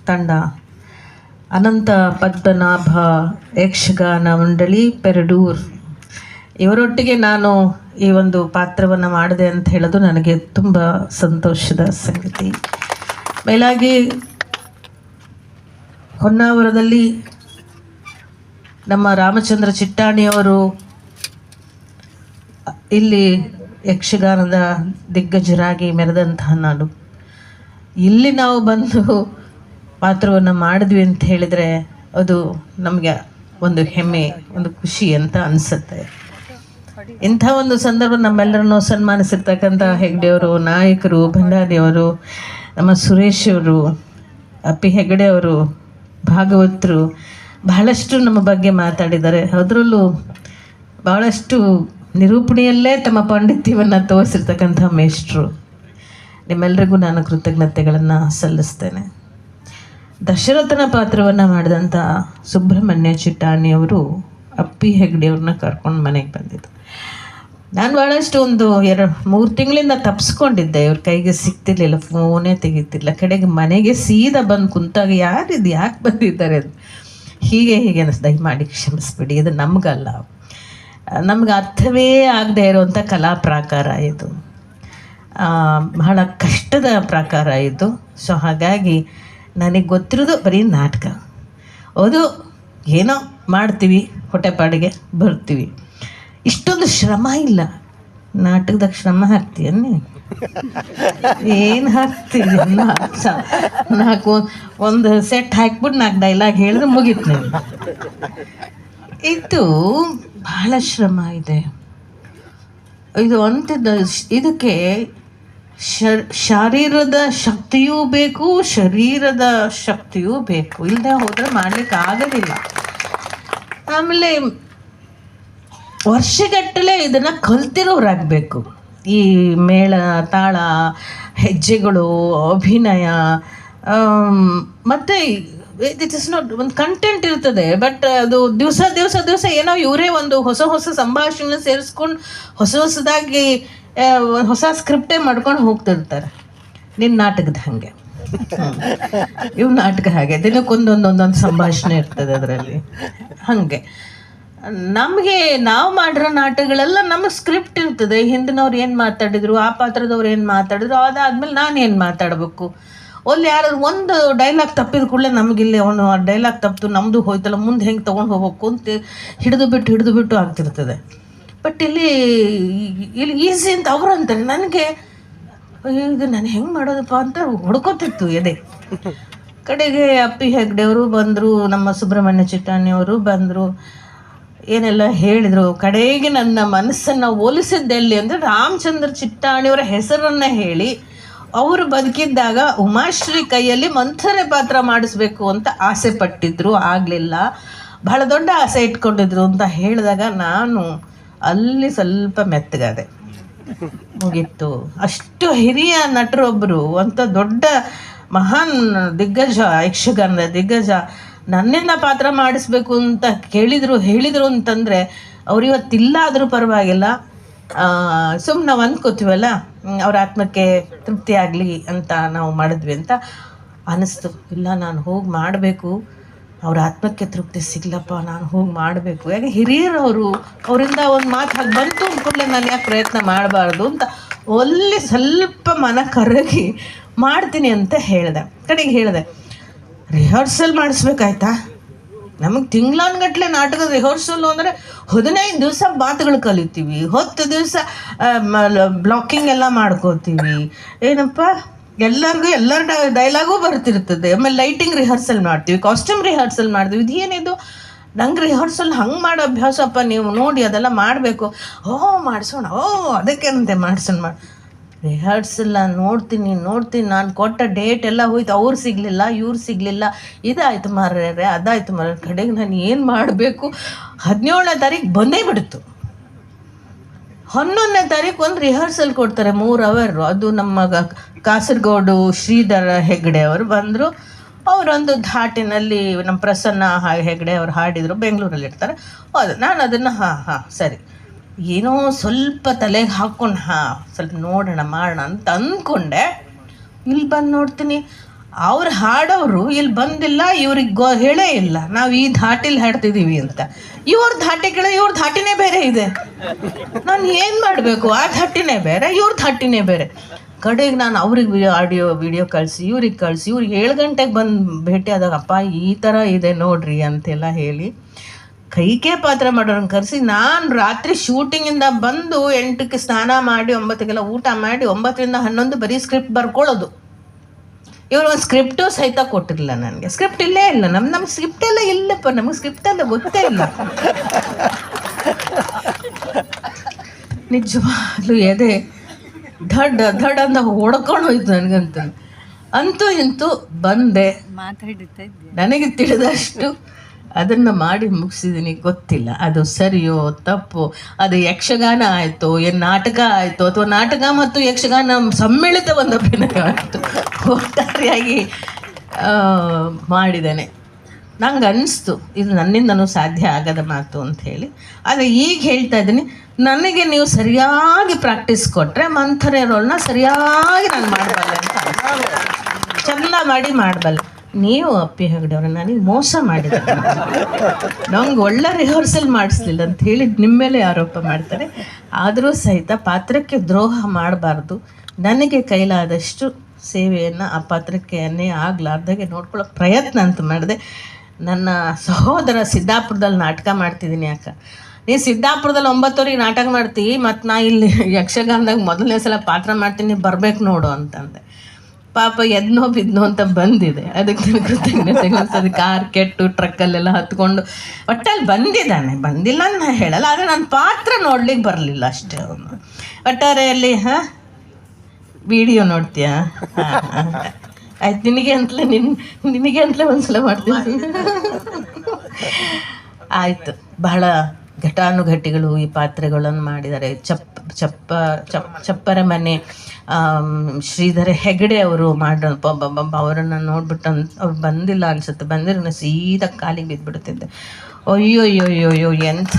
ತಂಡ ಅನಂತ ಪದ್ಮನಾಭ ಯಕ್ಷಗಾನ ಮಂಡಳಿ ಪೆರಡೂರ್ ಇವರೊಟ್ಟಿಗೆ ನಾನು ಈ ಒಂದು ಪಾತ್ರವನ್ನು ಮಾಡಿದೆ ಅಂತ ಹೇಳೋದು ನನಗೆ ತುಂಬ ಸಂತೋಷದ ಸಂಗತಿ. ಮೇಲಾಗಿ ಹೊನ್ನಾವರದಲ್ಲಿ ನಮ್ಮ ರಾಮಚಂದ್ರ ಚಿಟ್ಟಾಣಿಯವರು ಇಲ್ಲಿ ಯಕ್ಷಗಾನದ ದಿಗ್ಗಜರಾಗಿ ಮೆರೆದಂತಹ ನಾಡು. ಇಲ್ಲಿ ನಾವು ಬಂದು ಪಾತ್ರವನ್ನು ಮಾಡಿದ್ವಿ ಅಂತ ಹೇಳಿದರೆ ಅದು ನಮಗೆ ಒಂದು ಹೆಮ್ಮೆ, ಒಂದು ಖುಷಿ ಅಂತ ಅನಿಸುತ್ತೆ. ಇಂಥ ಒಂದು ಸಂದರ್ಭ ನಮ್ಮೆಲ್ಲರನ್ನು ಸನ್ಮಾನಿಸಿರ್ತಕ್ಕಂಥ ಹೆಗ್ಡೆಯವರು, ನಾಯಕರು, ಭಂಡಾರಿಯವರು, ನಮ್ಮ ಸುರೇಶ್ ಅವರು, ಅಪ್ಪಿ ಹೆಗಡೆ ಅವರು, ಭಾಗವತರು ಬಹಳಷ್ಟು ನಮ್ಮ ಬಗ್ಗೆ ಮಾತಾಡಿದ್ದಾರೆ. ಅದರಲ್ಲೂ ಬಹಳಷ್ಟು ನಿರೂಪಣೆಯಲ್ಲೇ ತಮ್ಮ ಪಾಂಡಿತ್ಯವನ್ನು ತೋರಿಸಿರ್ತಕ್ಕಂಥ ಮೇಷ್ಟ್ರು. ನಿಮ್ಮೆಲ್ಲರಿಗೂ ನಾನು ಕೃತಜ್ಞತೆಗಳನ್ನು ಸಲ್ಲಿಸ್ತೇನೆ. ದಶರಥನ ಪಾತ್ರವನ್ನು ಮಾಡಿದಂಥ ಸುಬ್ರಹ್ಮಣ್ಯ ಚಿಟ್ಟಾಣಿಯವರು ಅಪ್ಪಿ ಹೆಗ್ಡೆಯವ್ರನ್ನ ಕರ್ಕೊಂಡು ಮನೆಗೆ ಬಂದಿದ್ದು. ನಾನು ಭಾಳಷ್ಟು ಒಂದು 2-3 ತಿಂಗಳಿಂದ ತಪ್ಪಿಸ್ಕೊಂಡಿದ್ದೆ. ಇವ್ರ ಕೈಗೆ ಸಿಗ್ತಿರ್ಲಿಲ್ಲ, ಫೋನೇ ತೆಗಿತಿರ್ಲಿಲ್ಲ. ಕಡೆಗೆ ಮನೆಗೆ ಸೀದಾ ಬಂದು ಕುಂತಾಗ ಯಾರಿದು, ಯಾಕೆ ಬಂದಿದ್ದಾರೆ ಅದು ಹೀಗೆ ಅನ್ನಿಸ್ತು. ದಯಮಾಡಿ ಕ್ಷಮಿಸ್ಬಿಡಿ, ಇದು ನಮಗಲ್ಲ, ನಮ್ಗೆ ಅರ್ಥವೇ ಆಗದೆ ಇರುವಂಥ ಕಲಾ ಪ್ರಾಕಾರ ಇದು, ಬಹಳ ಕಷ್ಟದ ಪ್ರಾಕಾರ ಇದು. ಸೊ ಹಾಗಾಗಿ ನನಗೆ ಗೊತ್ತಿರೋದು ಬರೀ ನಾಟಕ. ಅದು ಏನೋ ಮಾಡ್ತೀವಿ, ಹೊಟ್ಟೆಪಾಡಿಗೆ ಬರ್ತೀವಿ, ಇಷ್ಟೊಂದು ಶ್ರಮ ಇಲ್ಲ. ನಾಟಕದಾಗ ಶ್ರಮ ಹಾಕ್ತೀಯನ್ನಿ, ಏನು ಹಾಕ್ತೀವಿ? ನಾಲ್ಕು ಒಂದು ಸೆಟ್ ಹಾಕ್ಬಿಟ್ಟು 4 ಡೈಲಾಗ್ ಹೇಳಿದ್ರೆ ಮುಗೀತು. ನೀವು ಇದು ಬಹಳ ಶ್ರಮ ಇದೆ. ಇದು ಅಂಥದ್ದು. ಇದಕ್ಕೆ ಶಾರೀರದ ಶಕ್ತಿಯೂ ಬೇಕು, ಶರೀರದ ಶಕ್ತಿಯೂ ಬೇಕು. ಇಲ್ಲದೆ ಹೋದರೆ ಮಾಡ್ಲಿಕ್ಕೆ ಆಗೋದಿಲ್ಲ. ಆಮೇಲೆ ವರ್ಷಗಟ್ಟಲೆ ಇದನ್ನು ಕಲ್ತಿರೋರಾಗಬೇಕು. ಈ ಮೇಳ, ತಾಳ, ಹೆಜ್ಜೆಗಳು, ಅಭಿನಯ, ಮತ್ತು ಇಟ್ ಇಸ್ ನಾಟ್ ಒಂದು ಕಂಟೆಂಟ್ ಇರ್ತದೆ. ಬಟ್ ಅದು ದಿವಸ ಏನೋ ಇವರೇ ಒಂದು ಹೊಸ ಸಂಭಾಷಣೆ ಸೇರಿಸ್ಕೊಂಡು ಹೊಸದಾಗಿ ಹೊಸ ಸ್ಕ್ರಿಪ್ಟೇ ಮಾಡ್ಕೊಂಡು ಹೋಗ್ತಿರ್ತಾರೆ. ನಿನ್ನ ನಾಟಕದ ಹಾಗೆ, ಇವು ನಾಟಕ ಹಾಗೆ ದಿನಕ್ಕೊಂದೊಂದೊಂದೊಂದು ಸಂಭಾಷಣೆ ಇರ್ತದೆ ಅದರಲ್ಲಿ. ಹಾಗೆ ನಮಗೆ ನಾವು ಮಾಡಿರೋ ನಾಟಕಗಳೆಲ್ಲ ನಮಗೆ ಸ್ಕ್ರಿಪ್ಟ್ ಇರ್ತದೆ. ಹಿಂದಿನವ್ರು ಏನು ಮಾತಾಡಿದ್ರು, ಆ ಪಾತ್ರದವ್ರು ಏನು ಮಾತಾಡಿದ್ರು, ಅದಾದ್ಮೇಲೆ ನಾನು ಏನು ಮಾತಾಡಬೇಕು. ಅಲ್ಲಿ ಯಾರಾದ್ರು ಒಂದು ಡೈಲಾಗ್ ತಪ್ಪಿದ ಕೂಡಲೇ ನಮಗಿಲ್ಲಿ ಅವನು ಆ ಡೈಲಾಗ್ ತಪ್ಪಿತು, ನಮ್ಮದು ಹೋಯ್ತಲ್ಲ, ಮುಂದೆ ಹೆಂಗೆ ತೊಗೊಂಡು ಹೋಗ್ಬೇಕು ಅಂತ ಹಿಡಿದು ಬಿಟ್ಟು ಆಗ್ತಿರ್ತದೆ. ಬಟ್ ಇಲ್ಲಿ ಈಸಿ ಅಂತ ಅವ್ರು ಅಂತಾರೆ. ನನಗೆ ಇದು ನಾನು ಹೆಂಗೆ ಮಾಡೋದಪ್ಪ ಅಂತ ಹೊಡ್ಕೋತಿತ್ತು ಎದೆ. ಕಡೆಗೆ ಅಪ್ಪಿ ಹೆಗ್ಡೆಯವರು ಬಂದರು, ನಮ್ಮ ಸುಬ್ರಹ್ಮಣ್ಯ ಚಿಟ್ಟಾಣಿಯವರು ಬಂದರು, ಏನೆಲ್ಲ ಹೇಳಿದರು. ಕಡೆಗೆ ನನ್ನ ಮನಸ್ಸನ್ನು ಒಲಿಸಿದ್ದೆಲ್ಲಿ ಅಂದರೆ ರಾಮಚಂದ್ರ ಚಿಟ್ಟಾಣಿಯವರ ಹೆಸರನ್ನು ಹೇಳಿ ಅವರು ಬದುಕಿದ್ದಾಗ ಉಮಾಶ್ರೀ ಕೈಯಲ್ಲಿ ಮಂಥರೆ ಪಾತ್ರ ಮಾಡಿಸ್ಬೇಕು ಅಂತ ಆಸೆ ಪಟ್ಟಿದ್ರು, ಆಗಲಿಲ್ಲ. ಬಹಳ ದೊಡ್ಡ ಆಸೆ ಇಟ್ಕೊಂಡಿದ್ರು ಅಂತ ಹೇಳಿದಾಗ ನಾನು ಅಲ್ಲಿ ಸ್ವಲ್ಪ ಮೆತ್ತಗಾದೆ. ಮುಗೀತು. ಅಷ್ಟು ಹಿರಿಯ ನಟರೊಬ್ಬರು, ಅಂಥ ದೊಡ್ಡ ಮಹಾನ್ ದಿಗ್ಗಜ, ಯಕ್ಷಗಾನದ ದಿಗ್ಗಜ ನನ್ನಿಂದ ಪಾತ್ರ ಮಾಡಿಸ್ಬೇಕು ಅಂತ ಹೇಳಿದರು ಅಂತಂದರೆ ಅವ್ರು ಇವತ್ತಿಲ್ಲ ಆದರೂ ಪರವಾಗಿಲ್ಲ, ಸುಮ್ಮನೆ ನಾವು ಅಂದ್ಕೋತೀವಲ್ಲ, ಅವ್ರ ಆತ್ಮಕ್ಕೆ ತೃಪ್ತಿ ಆಗಲಿ ಅಂತ ನಾವು ಮಾಡಿದ್ವಿ ಅಂತ ಅನ್ನಿಸ್ತು. ಇಲ್ಲ, ನಾನು ಹೋಗಿ ಮಾಡಬೇಕು, ಅವ್ರ ಆತ್ಮಕ್ಕೆ ತೃಪ್ತಿ ಸಿಗ್ಲಪ್ಪ, ನಾನು ಹೋಗಿ ಮಾಡಬೇಕು. ಯಾಕೆ ಹಿರಿಯರವರು, ಅವರಿಂದ ಒಂದು ಮಾತು ಹಾಗೆ ಬಂತು ಅಂದ್ಕೂಡಲೇ ನಾನು ಯಾಕೆ ಪ್ರಯತ್ನ ಮಾಡಬಾರ್ದು ಅಂತ ಅಲ್ಲಿ ಸ್ವಲ್ಪ ಮನ ಕರಗಿ ಮಾಡ್ತೀನಿ ಅಂತ ಹೇಳಿದೆ. ಕಡೆಗೆ ಹೇಳಿದೆ, ರಿಹರ್ಸಲ್ ಮಾಡಿಸ್ಬೇಕಾಯ್ತಾ? ನಮಗೆ ತಿಂಗಳಾನ್ಗಟ್ಲೆ ನಾಟಕದ ರಿಹರ್ಸಲ್ ಅಂದರೆ 15 ದಿವಸ ಮಾತುಗಳು ಕಲಿತೀವಿ, 10 ದಿವಸ ಬ್ಲಾಕಿಂಗ್ ಎಲ್ಲ ಮಾಡ್ಕೋತೀವಿ. ಏನಪ್ಪ, ಎಲ್ಲರ ಡೈಲಾಗೂ ಬರ್ತಿರ್ತದೆ. ಆಮೇಲೆ ಲೈಟಿಂಗ್ ರಿಹರ್ಸಲ್ ಮಾಡ್ತೀವಿ, ಕಾಸ್ಟ್ಯೂಮ್ ರಿಹರ್ಸಲ್ ಮಾಡ್ತೀವಿ. ಇದೇನಿದು, ನಂಗೆ ರಿಹರ್ಸಲ್ ಹಂಗೆ ಮಾಡೋ ಅಭ್ಯಾಸಪ್ಪ, ನೀವು ನೋಡಿ ಅದೆಲ್ಲ ಮಾಡಬೇಕು. ಮಾಡಿಸೋಣ, ಅದಕ್ಕೇನಂತೆ ಮಾಡಿಸೋಣ. ರಿಹರ್ಸಲ್ ನೋಡ್ತೀನಿ, ನಾನು ಕೊಟ್ಟ ಡೇಟ್ ಎಲ್ಲ ಹೋಯ್ತು. ಅವ್ರು ಸಿಗಲಿಲ್ಲ, ಇವ್ರು ಸಿಗಲಿಲ್ಲ, ಇದಾಯ್ತು ಮಾರ್ರೆ, ಅದಾಯ್ತು ಮಾರ್ರೆ. ಕಡೆಗೆ ನಾನು ಏನು ಮಾಡಬೇಕು? 17ನೇ ತಾರೀಕು ಬಂದೇ ಬಿಡ್ತು. 11ನೇ ತಾರೀಕು ಒಂದು ರಿಹರ್ಸಲ್ ಕೊಡ್ತಾರೆ 3 ಅವರ್. ಅದು ನಮ್ಮ ಕಾಸರಗೋಡು ಶ್ರೀಧರ ಹೆಗ್ಡೆ ಅವರು ಬಂದರು. ಅವರೊಂದು ಧಾಟಿನಲ್ಲಿ ನಮ್ಮ ಪ್ರಸನ್ನ ಹೆಗ್ಡೆ ಅವ್ರು ಹಾಡಿದರು, ಬೆಂಗಳೂರಲ್ಲಿ ಇರ್ತಾರೆ. ನಾನು ಅದನ್ನು ಸರಿ ಏನೋ ಸ್ವಲ್ಪ ತಲೆಗೆ ಹಾಕ್ಕೊಂಡು ಸ್ವಲ್ಪ ನೋಡೋಣ ಮಾಡೋಣ ಅಂತ ಅಂದ್ಕೊಂಡೆ. ಇಲ್ಲಿ ಬಂದು ನೋಡ್ತೀನಿ, ಅವ್ರು ಹಾಡೋರು ಇಲ್ಲಿ ಬಂದಿಲ್ಲ, ಇವ್ರಿಗೆ ಹೇಳೇ ಇಲ್ಲ ನಾವು ಈ ಧಾಟಿಲಿ ಹಾಡ್ತಿದ್ದೀವಿ ಅಂತ. ಇವ್ರ ಧಾಟಿನೇ ಬೇರೆ ಇದೆ. ನಾನು ಏನು ಮಾಡಬೇಕು? ಆ ಧಾಟಿನೇ ಬೇರೆ, ಇವ್ರ ಧಾಟಿನೇ ಬೇರೆ. ಕಡೆಗೆ ನಾನು ಅವ್ರಿಗೆ ವಿಡಿಯೋ ಕಳಿಸಿ, ಇವ್ರಿಗೆ ಕಳಿಸಿ, ಇವ್ರಿಗೆ 7 ಗಂಟೆಗೆ ಬಂದು ಭೇಟಿ ಆದಾಗ, ಅಪ್ಪ ಈ ಥರ ಇದೆ ನೋಡ್ರಿ ಅಂತೆಲ್ಲ ಹೇಳಿ ಕೈಕೆ ಪಾತ್ರ ಮಾಡೋರನ್ನ ಕರೆಸಿ, ನಾನು ರಾತ್ರಿ ಶೂಟಿಂಗಿಂದ ಬಂದು 8ಕ್ಕೆ ಸ್ನಾನ ಮಾಡಿ 9ಗೆಲ್ಲ ಊಟ ಮಾಡಿ 9ರಿಂದ 11 ಬರೀ ಸ್ಕ್ರಿಪ್ಟ್ ಬರ್ಕೊಳ್ಳೋದು. ಇವರು ಒಂದು ಸ್ಕ್ರಿಪ್ಟು ಸಹಿತ ಕೊಟ್ಟಿರಲಿಲ್ಲ ನನಗೆ. ಸ್ಕ್ರಿಪ್ಟ್ ಇಲ್ಲೇ ಇಲ್ಲ, ನಮ್ಗೆ ಸ್ಕ್ರಿಪ್ಟ್ ಎಲ್ಲ ಇಲ್ಲಪ್ಪ, ನಮಗೆ ಸ್ಕ್ರಿಪ್ಟ್ ಎಲ್ಲ ಗೊತ್ತೇ ಇಲ್ಲ. ನಿಜವಾಗ್ಲೂ ಎದೆ ಧಡ್ ಅಂತ ಹೊಡ್ಕೊಂಡು ಹೋಯ್ತು ನನಗಂತ. ಅಂತೂ ಇಂತೂ ಬಂದೆ, ನನಗೆ ತಿಳಿದಷ್ಟು ಅದನ್ನು ಮಾಡಿ ಮುಗಿಸಿದ್ದೀನಿ. ಗೊತ್ತಿಲ್ಲ ಅದು ಸರಿಯೋ ತಪ್ಪು, ಅದು ಯಕ್ಷಗಾನ ಆಯಿತು ಏನು ನಾಟಕ ಆಯಿತು ಅಥವಾ ನಾಟಕ ಮತ್ತು ಯಕ್ಷಗಾನ ಸಮ್ಮಿಳಿತ ಒಂದು ಅಭಿನಯ ಆಯಿತು, ಒಟ್ಟಾರೆಯಾಗಿ ಮಾಡಿದ್ದೇನೆ. ನಂಗೆ ಅನ್ನಿಸ್ತು ಇದು ನನ್ನಿಂದನೂ ಸಾಧ್ಯ ಆಗದ ಮಾತು ಅಂತ ಹೇಳಿ. ಆದರೆ ಈಗ ಹೇಳ್ತಾ ಇದ್ದೀನಿ, ನನಗೆ ನೀವು ಸರಿಯಾಗಿ ಪ್ರಾಕ್ಟೀಸ್ ಕೊಟ್ಟರೆ ಮಂಥರೆ ರೋಲ್ನ ಸರಿಯಾಗಿ ನಾನು ಮಾಡಬಲ್ಲೆ ಅಂತ, ಚೆಂದ ಮಾಡಿ ಮಾಡಬಲ್ಲೆ. ನೀವು ಅಪ್ಪಿ ಹೆಗಡೆಯವ್ರೆ ನನಗೆ ಮೋಸ ಮಾಡಿದ್ದಾರೆ, ನಂಗೆ ಒಳ್ಳೆ ರಿಹರ್ಸಲ್ ಮಾಡಿಸ್ಲಿಲ್ಲ ಅಂತ ಹೇಳಿ ನಿಮ್ಮ ಮೇಲೆ ಆರೋಪ ಮಾಡ್ತಾರೆ. ಆದರೂ ಸಹಿತ ಪಾತ್ರಕ್ಕೆ ದ್ರೋಹ ಮಾಡಬಾರ್ದು, ನನಗೆ ಕೈಲಾದಷ್ಟು ಸೇವೆಯನ್ನು ಆ ಪಾತ್ರಕ್ಕೆ ಆಗಲಾರ್ದಾಗೆ ನೋಡ್ಕೊಳ್ಳೋ ಪ್ರಯತ್ನ ಅಂತ ಮಾಡಿದೆ. ನನ್ನ ಸಹೋದರ ಸಿದ್ದಾಪುರದಲ್ಲಿ ನಾಟಕ ಮಾಡ್ತಿದ್ದೀನಿ, ಯಾಕೆ ನೀನು ಸಿದ್ದಾಪುರದಲ್ಲಿ 9 ನಾಟಕ ಮಾಡ್ತೀವಿ ಮತ್ತು ನಾ ಇಲ್ಲಿ ಯಕ್ಷಗಾನದಾಗ ಮೊದಲನೇ ಸಲ ಪಾತ್ರ ಮಾಡ್ತೀನಿ, ಬರಬೇಕು ನೋಡು ಅಂತಂದೆ. ಪಾಪ ಎದ್ನೋ ಬಿದ್ನೋ ಅಂತ ಬಂದಿದೆ, ಅದಕ್ಕೆ ನನ್ನ ಕೃತಜ್ಞತೆ. ಒಂದ್ಸತಿ ಕಾರ್ ಕೆಟ್ಟು ಟ್ರಕ್ಕಲ್ಲೆಲ್ಲ ಹತ್ಕೊಂಡು ಒಟ್ಟಲ್ಲಿ ಬಂದಿದ್ದಾನೆ, ಬಂದಿಲ್ಲ ಅಂತ ನಾ ಹೇಳಲ್ಲ, ಆದರೆ ನನ್ನ ಪಾತ್ರ ನೋಡ್ಲಿಕ್ಕೆ ಬರಲಿಲ್ಲ ಅಷ್ಟೇ. ಅವನು ಒಟ್ಟಾರೆಯಲ್ಲಿ ವಿಡಿಯೋ ನೋಡ್ತೀಯಾ? ಆಯ್ತು, ನಿನಗೆ ಅಂತಲೇ ಒಂದ್ಸಲ ಮಾಡ್ತೀನಿ. ಆಯಿತು, ಬಹಳ ಘಟಾನುಘಟಿಗಳು ಈ ಪಾತ್ರಗಳನ್ನು ಮಾಡಿದ್ದಾರೆ. ಚಪ್ಪರ ಮನೆ ಶ್ರೀಧರ ಹೆಗಡೆ ಅವರು ಅವರನ್ನು ನೋಡ್ಬಿಟ್ಟು ಅವ್ರು ಬಂದಿಲ್ಲ ಅನ್ಸುತ್ತೆ, ಬಂದಿರೋ ಸೀದಾ ಕಾಲಿಗೆ ಬಿದ್ದುಬಿಡ್ತಿದ್ದೆ. ಅಯ್ಯೋ ಎಂಥ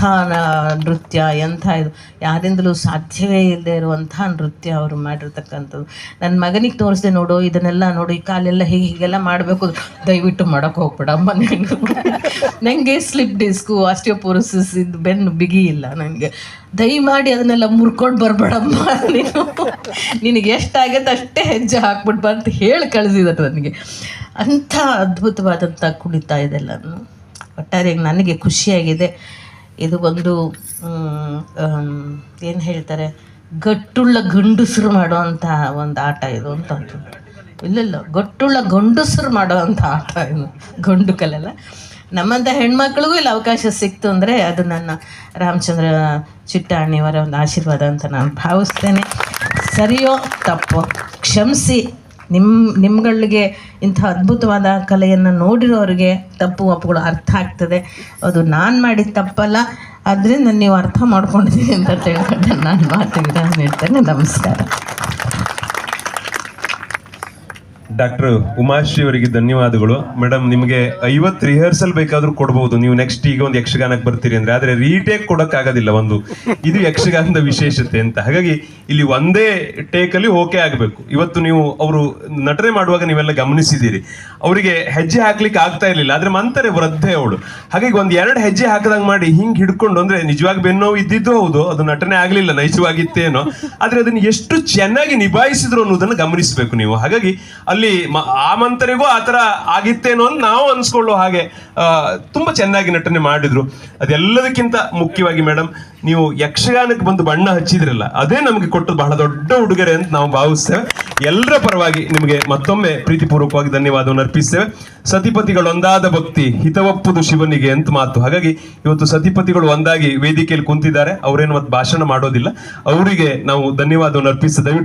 ನೃತ್ಯ, ಎಂಥ ಇದು, ಯಾರಿಂದಲೂ ಸಾಧ್ಯವೇ ಇಲ್ಲದೆ ಇರುವಂಥ ನೃತ್ಯ ಅವರು ಮಾಡಿರ್ತಕ್ಕಂಥದ್ದು. ನನ್ನ ಮಗನಿಗೆ ತೋರಿಸ್ದೆ, ನೋಡು ಇದನ್ನೆಲ್ಲ ನೋಡು, ಈ ಕಾಲೆಲ್ಲ ಹೀಗೆಲ್ಲ ಮಾಡಬೇಕು, ದಯವಿಟ್ಟು ಮಾಡೋಕ್ಕೆ ಹೋಗ್ಬೇಡಮ್ಮ, ನನಗೆ ಸ್ಲಿಪ್ ಡಿಸ್ಕು ಆಸ್ಟಿಯೋಪೋರೋಸಿಸ್ ಇದು ಬೆನ್ನು ಬಿಗಿ ಇಲ್ಲ, ನನಗೆ ದಯಮಾಡಿ ಅದನ್ನೆಲ್ಲ ಮುರ್ಕೊಂಡು ಬರಬೇಡಮ್ಮ, ನಿನಗೆ ಎಷ್ಟಾಗತ್ತೆ ಅಷ್ಟೇ ಹೆಜ್ಜೆ ಹಾಕ್ಬಿಟ್ಟು ಬಾ ಅಂತ ಹೇಳಿ ಕಳಿಸಿದ್ದಾರೆ ನನಗೆ. ಅಂಥ ಅದ್ಭುತವಾದಂಥ ಕುಣಿತ ಇದೆಲ್ಲ. ಒಟ್ಟಾರೆಯಾಗಿ ನನಗೆ ಖುಷಿಯಾಗಿದೆ. ಇದು ಒಂದು ಏನು ಹೇಳ್ತಾರೆ, ಗಟ್ಟುಳ್ಳ ಗಂಡಸರು ಮಾಡೋವಂಥ ಒಂದು ಆಟ ಇದು ಅಂತ. ಇಲ್ಲ ಗಟ್ಟುಳ್ಳ ಗಂಡಸರು ಮಾಡೋವಂಥ ಆಟ ಇದು, ಗಂಡು ಕಲೆಲ್ಲ. ನಮ್ಮಂಥ ಹೆಣ್ಮಕ್ಳಿಗೂ ಇಲ್ಲಿ ಅವಕಾಶ ಸಿಕ್ತು ಅಂದರೆ ಅದು ನನ್ನ ರಾಮಚಂದ್ರ ಚಿಟ್ಟಾಣಿಯವರ ಒಂದು ಆಶೀರ್ವಾದ ಅಂತ ನಾನು ಭಾವಿಸ್ತೇನೆ. ಸರಿಯೋ ತಪ್ಪೋ ಕ್ಷಮಿಸಿ. ನಿಮ್ಗಳಿಗೆ ಇಂಥ ಅದ್ಭುತವಾದ ಕಲೆಯನ್ನು ನೋಡಿರೋರಿಗೆ ತಪ್ಪು ಒಪ್ಪುಗಳು ಅರ್ಥ ಆಗ್ತದೆ. ಅದು ನಾನು ಮಾಡಿದ ತಪ್ಪಲ್ಲ, ಆದ್ದರಿಂದ ನೀವು ಅರ್ಥ ಮಾಡ್ಕೊಂಡಿದ್ದೀನಿ ಅಂತ ತಿಳ್ಕೊಂಡೆ ನಾನು ಮಾತಿಗೆ ಹೇಳ್ತೇನೆ. ನಮಸ್ಕಾರ. ಡಾಕ್ಟರ್ ಉಮಾಶ್ರೀ ಅವರಿಗೆ ಧನ್ಯವಾದಗಳು. ಮೇಡಮ್, ನಿಮಗೆ 50 ರಿಹರ್ಸಲ್ ಬೇಕಾದ್ರೂ ಕೊಡ್ಬೋದು, ನೀವು ನೆಕ್ಸ್ಟ್ ಈಗ ಒಂದು ಯಕ್ಷಗಾನಕ್ಕೆ ಬರ್ತೀರಿ ಅಂದ್ರೆ, ಆದ್ರೆ ರೀಟೇಕ್ ಕೊಡಕ್ಕಾಗೋದಿಲ್ಲ. ಇದು ಯಕ್ಷಗಾನದ ವಿಶೇಷತೆ ಅಂತ. ಹಾಗಾಗಿ ಇಲ್ಲಿ ಒಂದೇ ಟೇಕಲ್ಲಿ ಓಕೆ ಆಗಬೇಕು. ಇವತ್ತು ನೀವು ಅವರು ನಟನೆ ಮಾಡುವಾಗ ನೀವೆಲ್ಲ ಗಮನಿಸಿದ್ದೀರಿ, ಅವರಿಗೆ ಹೆಜ್ಜೆ ಹಾಕ್ಲಿಕ್ಕೆ ಆಗ್ತಾ ಇರ್ಲಿಲ್ಲ, ಆದ್ರೆ ಮಂತಾರೆ ವೃದ್ಧೆ ಅವಳು. ಹಾಗಾಗಿ 1-2 ಹೆಜ್ಜೆ ಹಾಕದಂಗ್ ಮಾಡಿ ಹಿಂಗ್ ಹಿಡ್ಕೊಂಡು, ಅಂದ್ರೆ ನಿಜವಾಗಿ ಬೆನ್ನೋವು ಇದ್ದಿದ್ದು ಹೌದು, ಅದು ನಟನೆ ಆಗ್ಲಿಲ್ಲ, ನೈಜವಾಗಿತ್ತೇನೋ, ಆದ್ರೆ ಅದನ್ನ ಎಷ್ಟು ಚೆನ್ನಾಗಿ ನಿಭಾಯಿಸಿದ್ರು ಅನ್ನೋದನ್ನ ಗಮನಿಸಬೇಕು ನೀವು. ಹಾಗಾಗಿ ಅಲ್ಲಿ ಆ ಮಂತರಿಗೂ ಆತರ ಆಗಿತ್ತೇನೋ ಅಂತ ನಾವು ಅನ್ಸ್ಕೊಳ್ಳೋ ಹಾಗೆ ತುಂಬಾ ಚೆನ್ನಾಗಿ ನಟನೆ ಮಾಡಿದ್ರು. ಅದೆಲ್ಲದಕ್ಕಿಂತ ಮುಖ್ಯವಾಗಿ ಮೇಡಮ್, ನೀವು ಯಕ್ಷಗಾನಕ್ಕೆ ಬಂದು ಬಣ್ಣ ಹಚ್ಚಿದ್ರಲ್ಲ, ಅದೇ ನಮಗೆ ಕೊಟ್ಟದ್ದು ಬಹಳ ದೊಡ್ಡ ಉಡುಗೊರೆ ಅಂತ ನಾವು ಭಾವಿಸ್ತೇವೆ. ಎಲ್ಲರ ಪರವಾಗಿ ನಿಮಗೆ ಮತ್ತೊಮ್ಮೆ ಪ್ರೀತಿಪೂರ್ವಕವಾಗಿ ಧನ್ಯವಾದವನ್ನು ಅರ್ಪಿಸ್ತೇವೆ. ಸತಿಪತಿಗಳು ಒಂದಾದ ಭಕ್ತಿ ಹಿತವಪ್ಪುದು ಶಿವನಿಗೆ ಅಂತ ಮಾತು. ಹಾಗಾಗಿ ಇವತ್ತು ಸತಿಪತಿಗಳು ಒಂದಾಗಿ ವೇದಿಕೆಯಲ್ಲಿ ಕುಂತಿದ್ದಾರೆ, ಅವರೇನು ಮತ್ತೆ ಭಾಷಣ ಮಾಡೋದಿಲ್ಲ, ಅವರಿಗೆ ನಾವು ಧನ್ಯವಾದವನ್ನು ಅರ್ಪಿಸ್ತೇವೆ.